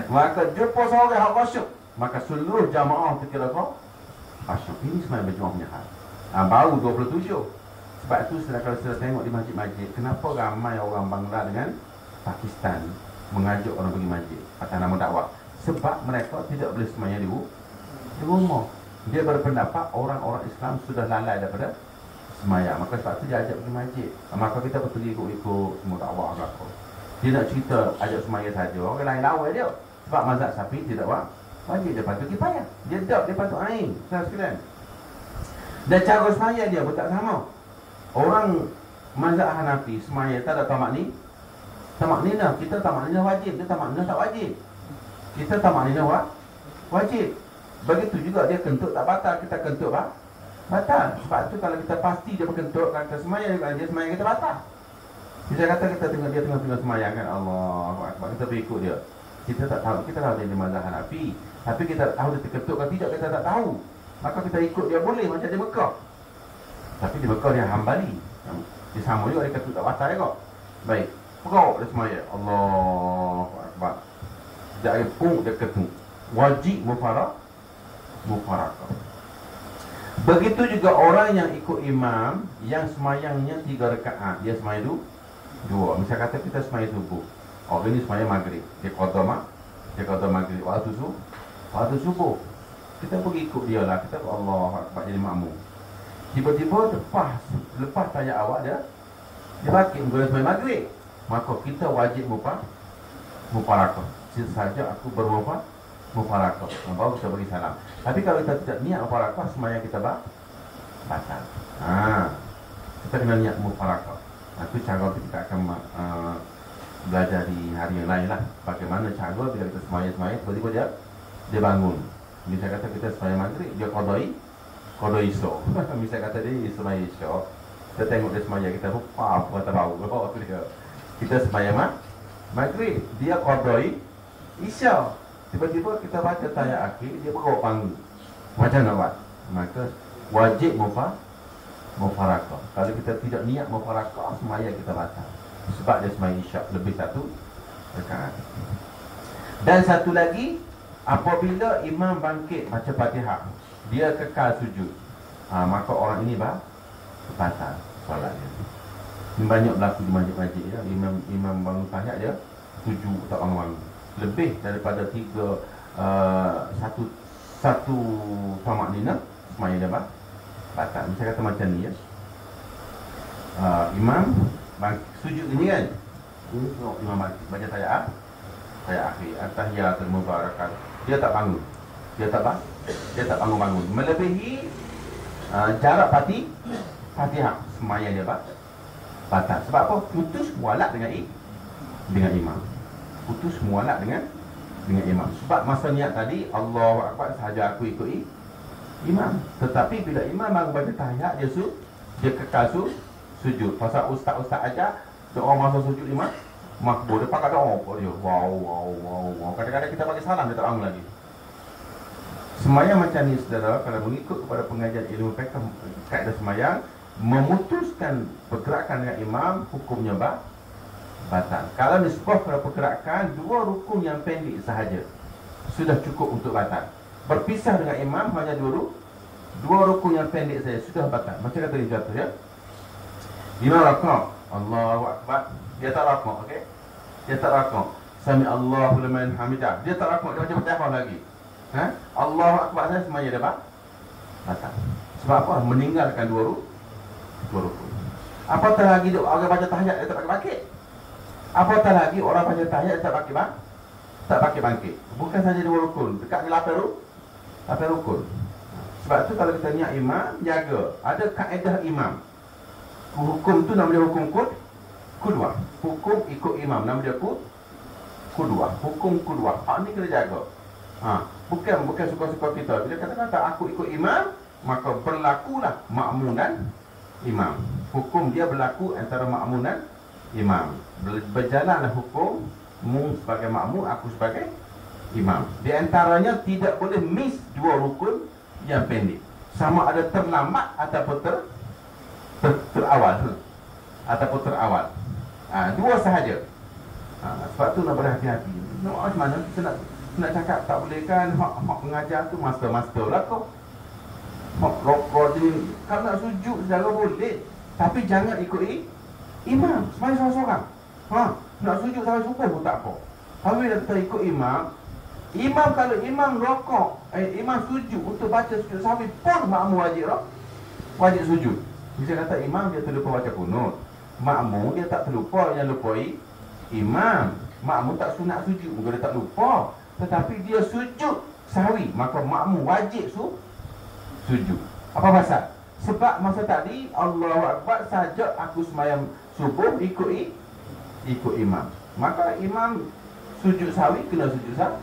Maka jumpa sore hak kosong, maka seluruh jamaah terkira kosong. Ini semua berjemaah punya hal. Baru 27. Sebab itu kalau kita tengok di masjid-masjid, kenapa ramai orang Bangla dengan Pakistan mengajak orang pergi masjid atas nama dakwah? Sebab mereka tidak boleh sembahyang di rumah. Dia berpendapat orang-orang Islam sudah lalai daripada sembahyang. Maka sebab itu dia ajak pergi masjid. Maka kita betul ikut semua dakwah apa. Dia nak cerita ajak sembahyang saja. Orang lain lawan dia. Sebab mazhab Syafi'i tidak wajib, dia patut kifayah. Dia tak, dia patut ain. Saudara sekalian. Dan cara sembahyang dia pun tak sama. Orang mazhab Hanafi sembahyang tak ada tamak-ninah. Kita tamak-ninah wajib, dia tamak-ninah tak wajib. Kita tamak-ninah wajib. Begitu juga dia kentut tak batal, kita kentut batal. Sebab tu kalau kita pasti dia berkentut kan ke sembahyang, dia sembahyang kita batal. Kita kata kita tengok dia tengah sembahyang kan, Allah, kita berikut dia. Kita tak tahu, kita tahu dia di mazhab Hanafi, tapi kita tahu dia terkentut kan tidak, kita tak tahu. Maka kita ikut dia boleh macam di Mekah. Tapi di Mekah dia Hambali. Dia sama juga, dia kentut tak batal juga. Baik, perut dia sembahyang, Allahu Akbar. Dari pun dia kentut. Wajib mufarakah. Begitu juga orang yang ikut imam yang semayangnya 3 rakaat, dia semayang 2. Misal kata kita semayang subuh, orang ini semayang maghrib, dia qada maghrib waktu subuh. Kita pergi ikut dia lah, kita Allah Akbar jadi makmum. Tiba-tiba lepas tayat awal dia bangkit menggunakan semayang maghrib. Maka kita wajib mufarakah. Saja aku mufarakah, baru kita bagi salam. Tapi kalau kita tidak niat mufarakah, semayang kita batal. Kita kena niat mufarakah. Itu cara kita akan belajar di hari yang lain lah. Bagaimana cara bila kita semayang tiba-tiba dia bangun. Misal kata kita semayang maghrib, dia qada isya. Misal kata dia semayang isya, kita tengok dia semayang, kita lupa apa kata bau. Kita semayang maghrib, dia qada isya. Tiba-tiba kita baca tayat akhir, dia bawa bangun. Macam nak buat? Maka wajib mufarakah. Kalau kita tidak niat mufarakah, semayang kita batal. Sebab dia semayang isyak lebih 1 rakaat. Dan satu lagi, apabila imam bangkit baca Fatihah, dia kekal sujud, maka orang ini batal solat dia. Ini banyak berlaku di masjid-masjid ya. Imam bangun tahiyat dia sujud tak bangun. Lebih daripada 3 satu tamak-ninah semayang dia batal. Misal kata macam ni ya. Imam sujud ini kan. Ini tengok imam baca tayat akhir, at-tahiyatul mubarakat. Dia tak bangun. Dia tak bangun. Melebihi jarak Fatihah, semayang dia batal. Sebab apa? Putus mualak dengan imam. Putus mualak dengan imam. Sebab masa niat tadi Allahu Akbar sahaja aku ikut imam. Tetapi bila imam baru baca tahiyat, dia kekal sujud. Pasal ustaz-ustaz ajar doa masa sujud imam makbul, dia pakai doa apa dia. Wow. Kadang-kadang kita bagi salam, dia tak bangun lagi. Semayang macam ni saudara, kalau mengikut kepada pengajian ilmu fiqh, kaedah semayang, memutuskan pergerakan dengan imam, hukumnya batal. Kalau nisbah pada pergerakan, 2 rukun yang pendek sahaja sudah cukup untuk batal. Berpisah dengan imam hanya 2 rukun yang pendek saja sudah batal. Macam kata dia jatuh ya. Imam rakam, Allahu Akbar, dia tak rakam, okey? Dia tak rakam. Sami Allahu liman hamidah. Dia tak rakam, dia macam Fatihah lagi. Allahu Akbar saya semuanya dia batal. Sebab apa? Meninggalkan 2 rukun. Apatah lagi orang baca tahiyat dia tak pakai bakit. Apatah lagi orang baca tahiyat dia tak pakai tak pakai bangkit. Bukan saja 2 rukun, dekat dengan 8 rukun. Sebab tu kalau kita niat imam, jaga. Ada kaedah imam. Hukum tu nama dia hukum Qudwah. Hukum ikut imam, nama dia Qudwah. Hukum Qudwah. Ni kena jaga. Bukan suka-suka kita. Bila kata-kata aku ikut imam, maka berlakulah makmum dan imam. Hukum dia berlaku antara makmum dan imam. Berjalanlah hukum mu sebagai makmum, aku sebagai imam. Di antaranya tidak boleh miss 2 rukun yang pendek. Sama ada terlambat ataupun terawal. Ataupun terawal. 2 sahaja. Sebab tu nak berhati-hati. Macam mana kita nak cakap tak boleh kan? Hak pengajar tu master lah kau. Hak rokok ni kalau nak sujud secara boleh, tapi jangan ikut imam. Sembahyang seorang-seorang. Nak sujud sampai subuh pun tak apa. Habis dah kita ikut imam. Imam kalau imam rokok, imam sujud untuk baca sujud sahwi pun makmum wajib sujud. Bisa kata imam dia terlupa baca kunut. Makmum dia tak terlupa, yang lupai imam. Makmum tak sunat sujud, mungkin dia tak lupa. Tetapi dia sujud sahwi, maka makmum wajib sujud. Apa pasal? Sebab masa tadi Allahu Akbar saja aku sembahyang subuh ikut imam. Maka imam sujud sahwi kena sujud sahwi.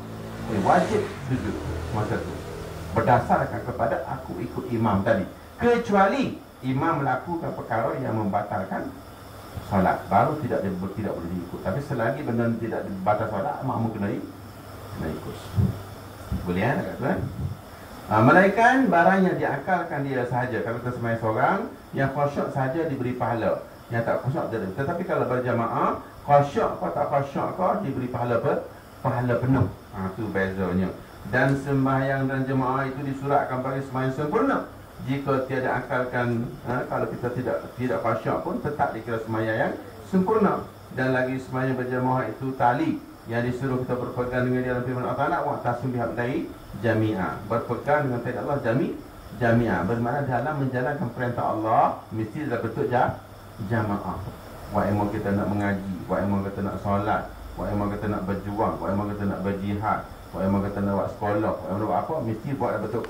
Wajib sujud masa tu. Berdasarkan kepada aku ikut imam tadi. Kecuali imam melakukan perkara yang membatalkan solat, baru tidak boleh diikut. Tapi selagi benda tidak batal solat, makmum kena ikut. Boleh nak kata melainkan barang yang diakalkan dia sahaja. Kalau kita sembahyang seorang, yang khusyuk sahaja diberi pahala, yang tak khusyuk tidak. Tetapi kalau berjamaah, khusyuk kau tak khusyuk kau diberi pahala penuh. Tu bezanya. Dan sembahyang dan jemaah itu disuratkan bagi sembahyang sempurna. Jika tiada akalkan, kalau kita tidak khusyuk pun tetap dikira sembahyang yang sempurna. Dan lagi sembahyang berjamaah itu tali yang disuruh kita berpegang dengan dia dalam firman Allah Ta'ala, wa tasbih bihamdihi jami'ah. Berpegang dengan perintah Allah jami'ah. Bermakna dalam menjalankan perintah Allah mesti dalam bentuk jamaah. Wa imam kita nak mengaji, wa imam kita nak solat, wa imam kita nak berjuang, wa imam kita nak berjihad, wa imam kita nak buat sekolah, wa imam buat apa, mesti buat dalam bentuk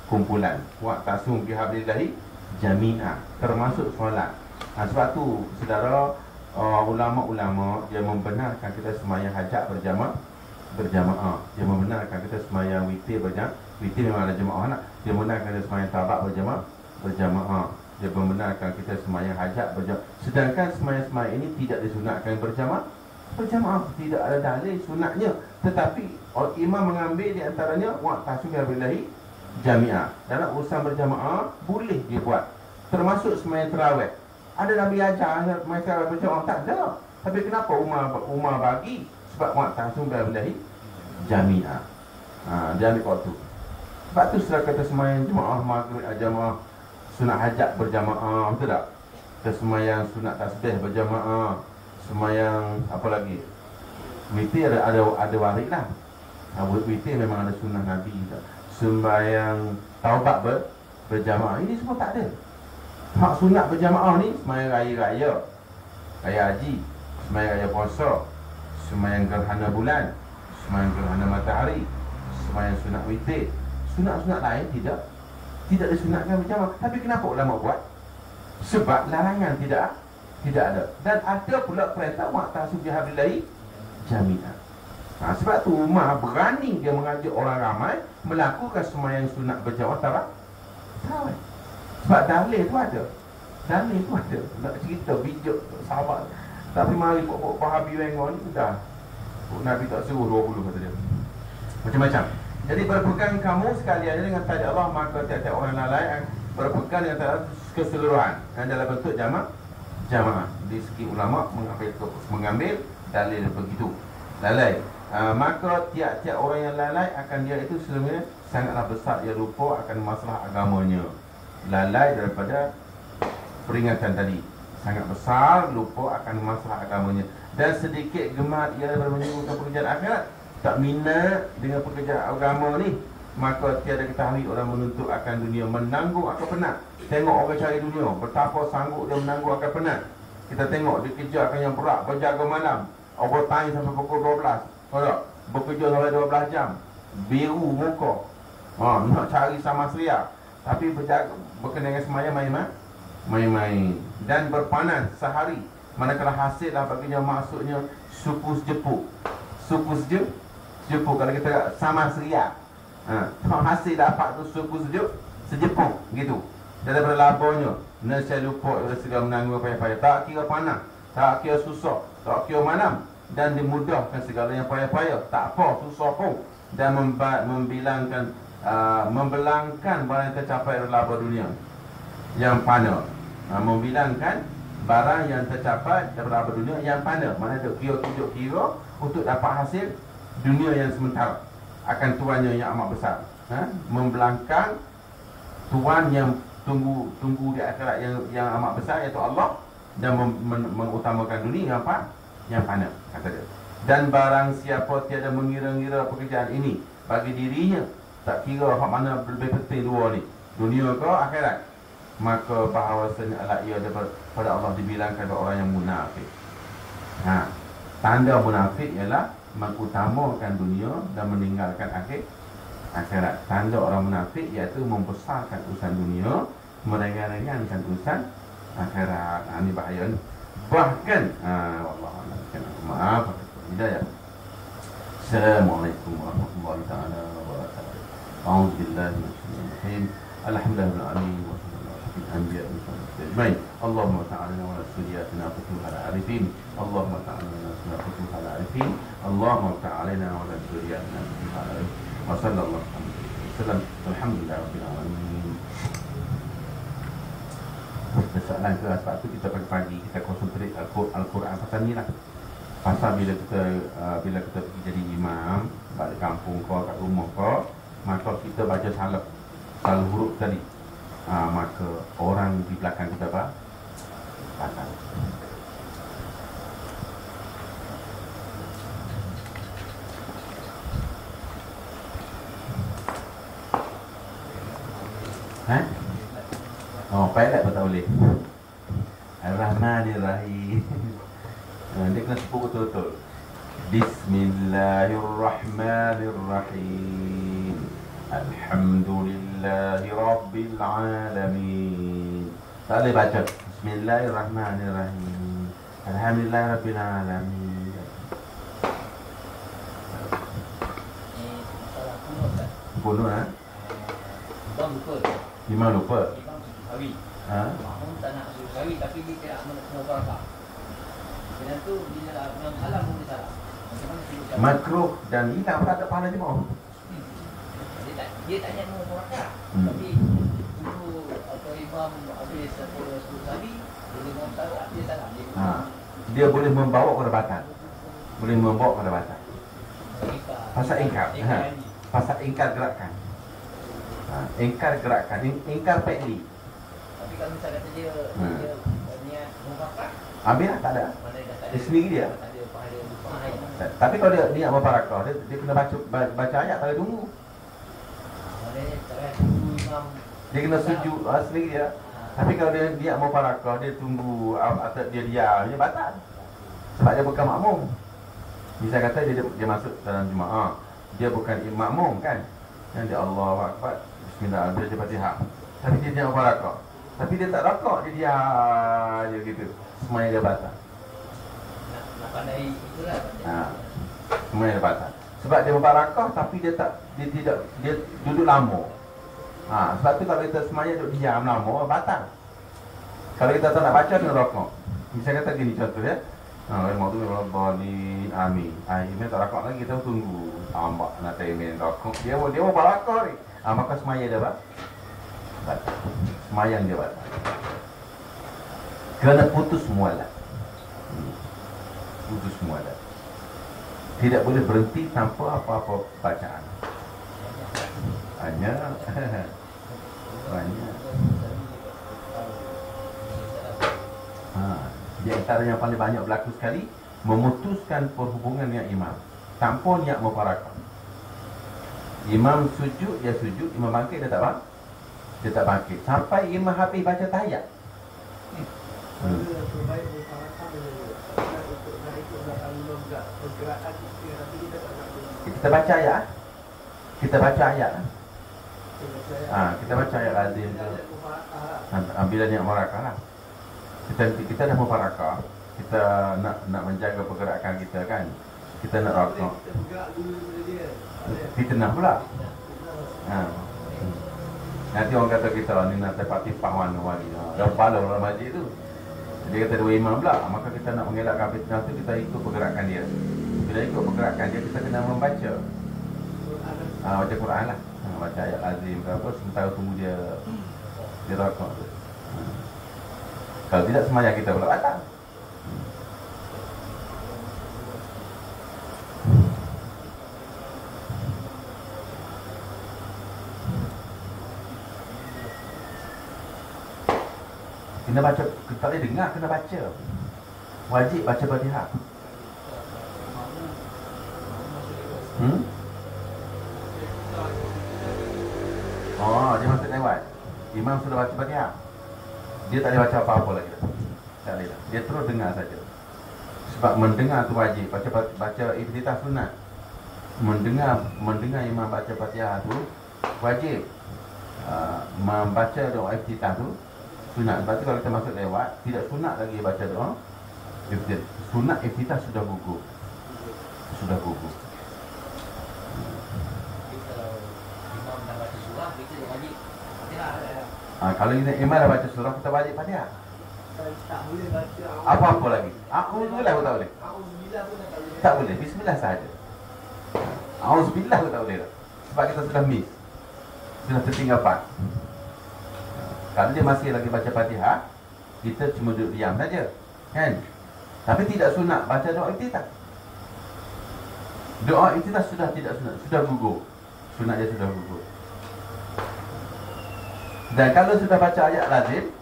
kumpulan. Wa tasbih bihamdihi jami'ah, termasuk solat. Sebab tu saudara, ulama-ulama dia membenarkan kita sembahyang hajat berjamaah. Dia membenarkan kita sembahyang witir memang ada jemaah nak. Dia membenarkan kita sembahyang tabak berjamaah. Dia membenarkan kita sembahyang hajat berjamaah. Sedangkan sembahyang ini tidak disunatkan berjamaah. Tidak ada dalil sunatnya. Tetapi imam mengambil di antaranya wa tasbih billahi jami'ah. Dalam urusan berjamaah boleh dia buat. Termasuk sembahyang tarawih. Ada Nabi ajar mereka berjamaah, tak ada. Tapi kenapa Umar bagi? Sebab wa tasbih billahi jami'ah. Dia ambil waktu. Sebab tu setelah kata sembahyang jemaah maghrib, jemaah sunat hajat berjamaah, betul tak? Kita sembahyang sunat tasbih berjamaah, sembahyang apa lagi? Witir ada waris lah. Witir memang ada sunnah Nabi. Sembahyang taubat berjamaah, ini semua tak ada. Hak sunat berjamaah ni sembahyang raya haji, sembahyang raya puasa, sembahyang gerhana bulan, sembahyang gerhana matahari, sembahyang sunat witir. Sunat-sunat lain tidak disunatkan berjamaah. Tapi kenapa ulama buat? Sebab larangan tidak ada. Dan ada pula perintah wa tasbih bihamdihi jami'ah. Sebab tu Umar berani dia mengajak orang ramai melakukan sembahyang sunat berjamaah tarawih. Sebab dalil tu ada. Nak cerita bijak sahabat. Tapi mari pokok Wahabi Wengon ni dah Nabi tak suruh 20 kata dia. Macam-macam. Jadi berpegang kamu sekalian dengan tadi Allah, maka tiap-tiap orang lalai berpegang dengan tadi keseluruhan dan dalam bentuk jamaah. Di segi ulama mengambil dalil begitu. Lalai. Maka tiap-tiap orang yang lalai akan dia itu sebenarnya sangatlah besar, ia lupa akan masalah agamanya. Lalai daripada peringatan tadi, sangat besar, lupa akan masalah agamanya. Dan sedikit gemar ia menyuruhkan pekerjaan akhirat, tak minat dengan pekerjaan agama ni, maka tiada ketahui orang menuntut akan dunia, menanggung akan penat. Tengok orang cari dunia, betapa sanggup dia menanggung akan penat. Kita tengok dia kerja akan yang berat, berjaga malam, overtime sampai pukul 12. Tahu tak? bekerja sampai 12 jam, biru muka, nak cari sama seria, tapi berkenaan dengan semayang main-main dan berpanas sehari. Manakala hasil lah baginya maksudnya suku sejepuk. Suku sejepuk kalau kita sama seria. Hasil dapat tu suku sejepuk gitu. Daripada labornya, saya lupa segala menanggung payah-payah. Tak kira panas, tak kira susah, tak kira malam, dan dimudahkan segala yang payah-payah. Tak apa, susah pun. Dan membelangkan barang yang tercapai dalam labor dunia yang pana. Membilangkan barang yang tercapai dalam labor dunia yang pana. Mana tu kira untuk dapat hasil dunia yang sementara akan tuannya yang amat besar. Membelangkan tuan yang tunggu di akhirat yang amat besar, iaitu Allah, dan mengutamakan dunia yang apa? Yang pana, kata dia. Dan barang siapa tiada mengira-ngira pekerjaan ini bagi dirinya, tak kira hak mana lebih penting dua ni, dunia ke akhirat, maka bahawasanya adalah ia daripada Allah dibilangkan orang yang munafik. Tanda munafik ialah mengutamakan dunia dan meninggalkan akhirat. Tanda orang munafik iaitu membesarkan urusan dunia, meringan-ringankan urusan akhirat. Ini bahaya ni. Bahkan wallahualam, maaf hidayah. Assalamualaikum warahmatullahi taala wabarakatuh. A'udzu billahi minasyaitonir rajim. Alhamdulillahil alamin wa sallallahu alaihi anbiya wa ajmain. Allahumma ta'ala wa rasuliyatuna futuhal arifin. Allahumma ta'ala wa rasuliyatuna futuhal arifin. Allahumma ta'ala wa rasuliyatuna futuhal arifin. Wa sallallahu alaihi wasallam. Alhamdulillahil alamin. Soalan ke, sebab tu kita pagi-pagi kita konsentrate Al-Quran pasal ni lah. Pasal bila kita pergi jadi imam balik kampung kau, kat rumah kau, maka kita baca salah huruf tadi, maka orang di belakang kita batal. Pilot pun tak boleh. Ar-Rahmanir-Rahim. Dia kena sebut betul-betul. Bismillahirrahmanirrahim. Alhamdulillahi Rabbil Alamin. Tak boleh baca Bismillahirrahmanirrahim. Alhamdulillahi Rabbil Alamin. Bunuh Imam lupa. Makmum tak nak sujud sahwi, tapi dia tidak mubarakah. Dengan tu bila dalam salam pun dia salah. Macam mana sujud sahwi? Makruh dan hilang tak ada pahala jemaah. Dia tak ingat mubarakah. Tapi dulu atau imam habis sujud sahwi, bila imam tahu dia salah. Dia boleh membawa kepada batal. Boleh membawa kepada batal. Pasal ingkar. Pasal ingkar gerakan. Ingkar gerakan, ingkar fi'li. Tapi kalau misalnya kata dia niat mubarakah, ambil lah, tak ada. Dia sendiri dia. Tak ada pahala lupa. Tapi kalau dia niat mubarakah, dia kena baca ayat, tak boleh tunggu. Maknanya tak payah tunggu imam. Dia kena sujud sendiri dia. Tapi kalau dia niat mubarakah, dia tunggu atau dia diam, dia batal. Sebab dia bukan makmum. Misal kata dia masuk dalam jemaah, dia bukan makmum kan. Yang dia Allahu Akbar, bismillah, dia Fatihah. Tapi dia niat mubarakah. Tapi dia tak rakak, dia diam je gitu. Semuanya dia batal. Nak pandai itulah. Semuanya dia batal. Sebab dia mubarakah tapi dia duduk lama. Sebab tu kalau kita semuanya duduk diam lama, batal. Kalau kita tak nak baca, kena rakak. Misalnya kata gini contoh ya. Al-Maghdubi amin. Imam tak rakak lagi, kita tunggu. Ambak nak imam rakak. Dia mubarakah ni. Maka semuanya dia batal. Semayang dia batal. Kerana putus mualat. Putus mualat. Tidak boleh berhenti tanpa apa-apa bacaan. Banyak. Di antara yang paling banyak berlaku sekali, memutuskan perhubungan dengan imam tanpa niat mubarakah. Imam sujud, dia sujud. Imam bangkit, dia tak bangkit. Dia tak bangkit sampai imam habis baca tahiyat. Kita baca ayat. Kita baca ayat. Kita baca ayat lazim tu. Bila niat mufarakah lah. Kita dah mufarakah. Kita nak menjaga pergerakan kita kan. Kita nak rokok. Kita nak pula. Nanti orang kata kita ni nak tepati pahlawan wali. Dah bala dalam masjid tu. Dia kata dua imam pula. Maka kita nak mengelakkan fitnah tu, kita ikut pergerakan dia. Bila ikut pergerakan dia, kita kena membaca. Baca Quran lah. Baca ayat lazim ke apa, sementara tunggu dia rokok tu. Kalau tidak semayang kita pula batal. Kena baca, tak boleh dengar, kena baca. Wajib baca Fatihah. Dia masuk lewat. Imam sudah baca Fatihah. Dia tak boleh baca apa-apa lagi. Tak boleh. Dia terus dengar saja. Sebab mendengar tu wajib. Baca iftitah sunat. Mendengar imam baca Fatihah tu wajib. Membaca doa iftitah tu sunat. Sebab tu kalau kita masuk lewat, tidak sunat lagi baca doa iftitah. Sunat iftitah sudah gugur. Sudah gugur. Imam dah baca surah, kita wajib Fatihah. Kalau imam dah baca surah, kita wajib Fatihah. Tak boleh baca Apa-apa lagi. Auzubillah pun tak boleh. Auzubillah pun tak boleh. Tak boleh. Bismillah sahaja. Auzubillah pun tak boleh dah. Sebab kita sudah miss. Sudah tertinggal part. Kalau dia masih lagi baca Fatihah, kita cuma duduk diam saja. Kan? Tapi tidak sunat baca doa iftitah. Doa iftitah sudah tidak sunat, sudah gugur. Sunat dia sudah gugur. Dan kalau sudah baca ayat lazim,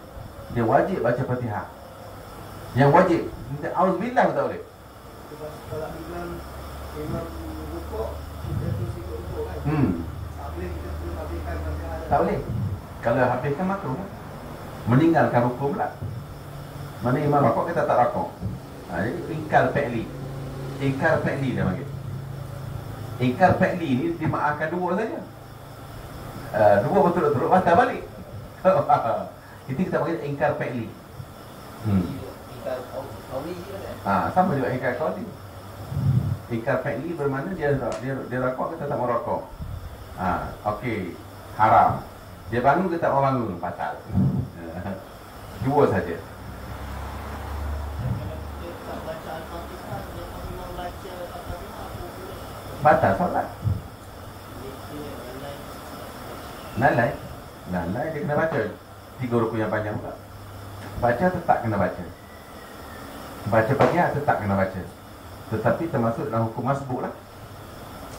dia wajib baca Fatihah. Yang wajib, auzubillah pun tak boleh. Kalau imam rukuk, kita terus ikut rukuk kan. Tak boleh kita terus habiskan Fatihah. Tak boleh. Kalau habiskan makruh kan? Meninggalkan rukuk pula. Mana imam rukuk, kita tak rukuk. Jadi ingkar fi'li. Ingkar fi'li dia panggil. Ingkar fi'li ni dimaafkan dua saja. Dua betul-betul batal balik. Itu kita panggil ingkar fi'li. Ingkar qawli je kan. Sama juga ingkar qawli. Ingkar fi'li bermakna dia rukuk, kita tak mau rukuk. Okey, haram. Dia bangun, kita tak mau bangun, batal. Dua saja. Batal solat. Lalai dia kena baca 3 rukun yang panjang pula. Baca tetap kena baca. Baca Fatihah tetap kena baca. Tetapi termasuk dalam hukum masbuk lah.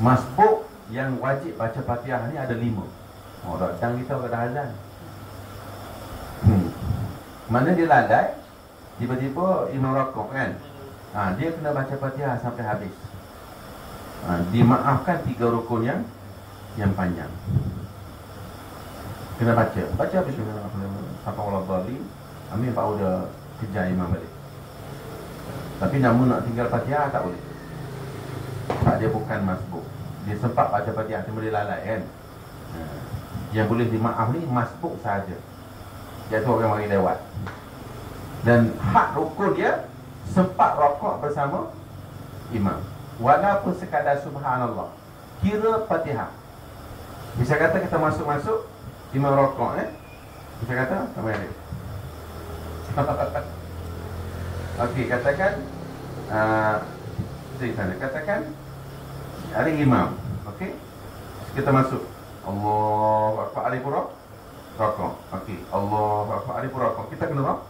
Masbuk yang wajib baca Fatihah ni ada 5. Dan kita dah azan. Mana dia lalai, tiba-tiba imam rukuk kan. Dia kena baca Fatihah sampai habis. Dimaafkan 3 rukun yang panjang. Kena baca habis sampai Allah balik. Amin baru dah kejar imam balik. Tapi namun nak tinggal Fatihah tak boleh. Tak, dia bukan masbuk. Dia sempat baca Fatihah, cuma dia lalai kan. Yang boleh dimaaf ni masbuk sahaja. Iaitu orang mari lewat. Dan hak rukun dia sempat rokok bersama imam. Walaupun sekadar subhanallah. Kira Fatihah. Bisa kata kita masuk-masuk, imam rokok Bisa kata, tak boleh. Okey, katakan katakan ada imam. Okey, kita masuk. Allahu akbar, alif rokok. Okey, Allahu akbar, alif rokok. Kita kena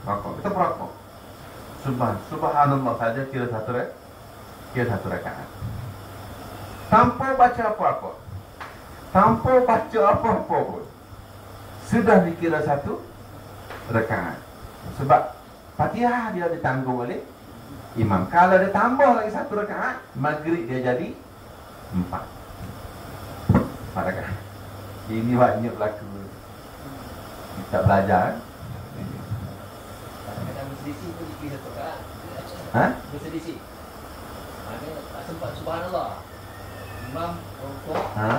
rokok. Kita berokok. Subhanallah saja kira satu rakaat. Tanpa baca apa-apa. Tanpa baca apa-apa pun sudah dikira satu rakaat. Sebab Fatihah dia ditanggung oleh imam. Kalau dia tambah lagi satu rakaat, maghrib dia jadi 4 rakaat. Ini banyak berlaku. Kita belajar. Kadang-kadang berselisih pun dikira satu rakaat. Ha? Berselisih. Ada tak sempat subhanallah. Imam rokok, Ha?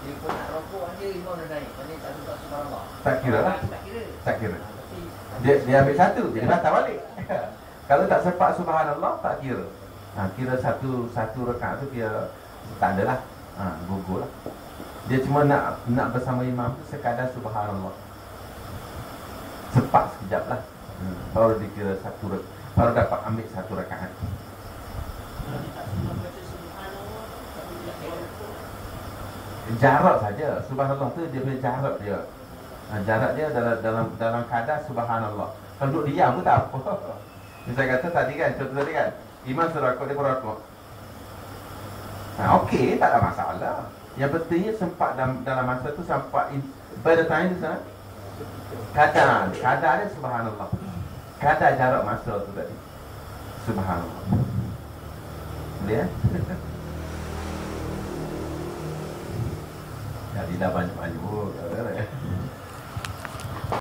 dia pun nak rokok aja imam dah naik. Mana tak sebab subhanallah. Tak kira lah. Tak kira. Tak kira. Tapi Dia ambil satu, dia batal balik. Kalau tak sempat subhanallah, tak kira. Kira satu rakaat tu dia tak adalah. Gugur lah. Dia cuma nak bersama imam tu sekadar subhanallah. Sempat sekejap lah. Baru dikira baru dapat ambil satu rakaat. Jarak saja. Subhanallah tu dia punya jarak dia. Jarak dia dalam kadar subhanallah. Kalau duduk diam pun tak apa. Saya kata tadi kan, contoh tadi kan, imam suruh rokok, dia pun rokok. Okey, tak ada masalah. Yang pentingnya sempat dalam masa tu sampai by the time tu sana. Kadar dia subhanallah. Kadar jarak masa tu tadi. Subhanallah. Boleh jadi dah banyak-banyak.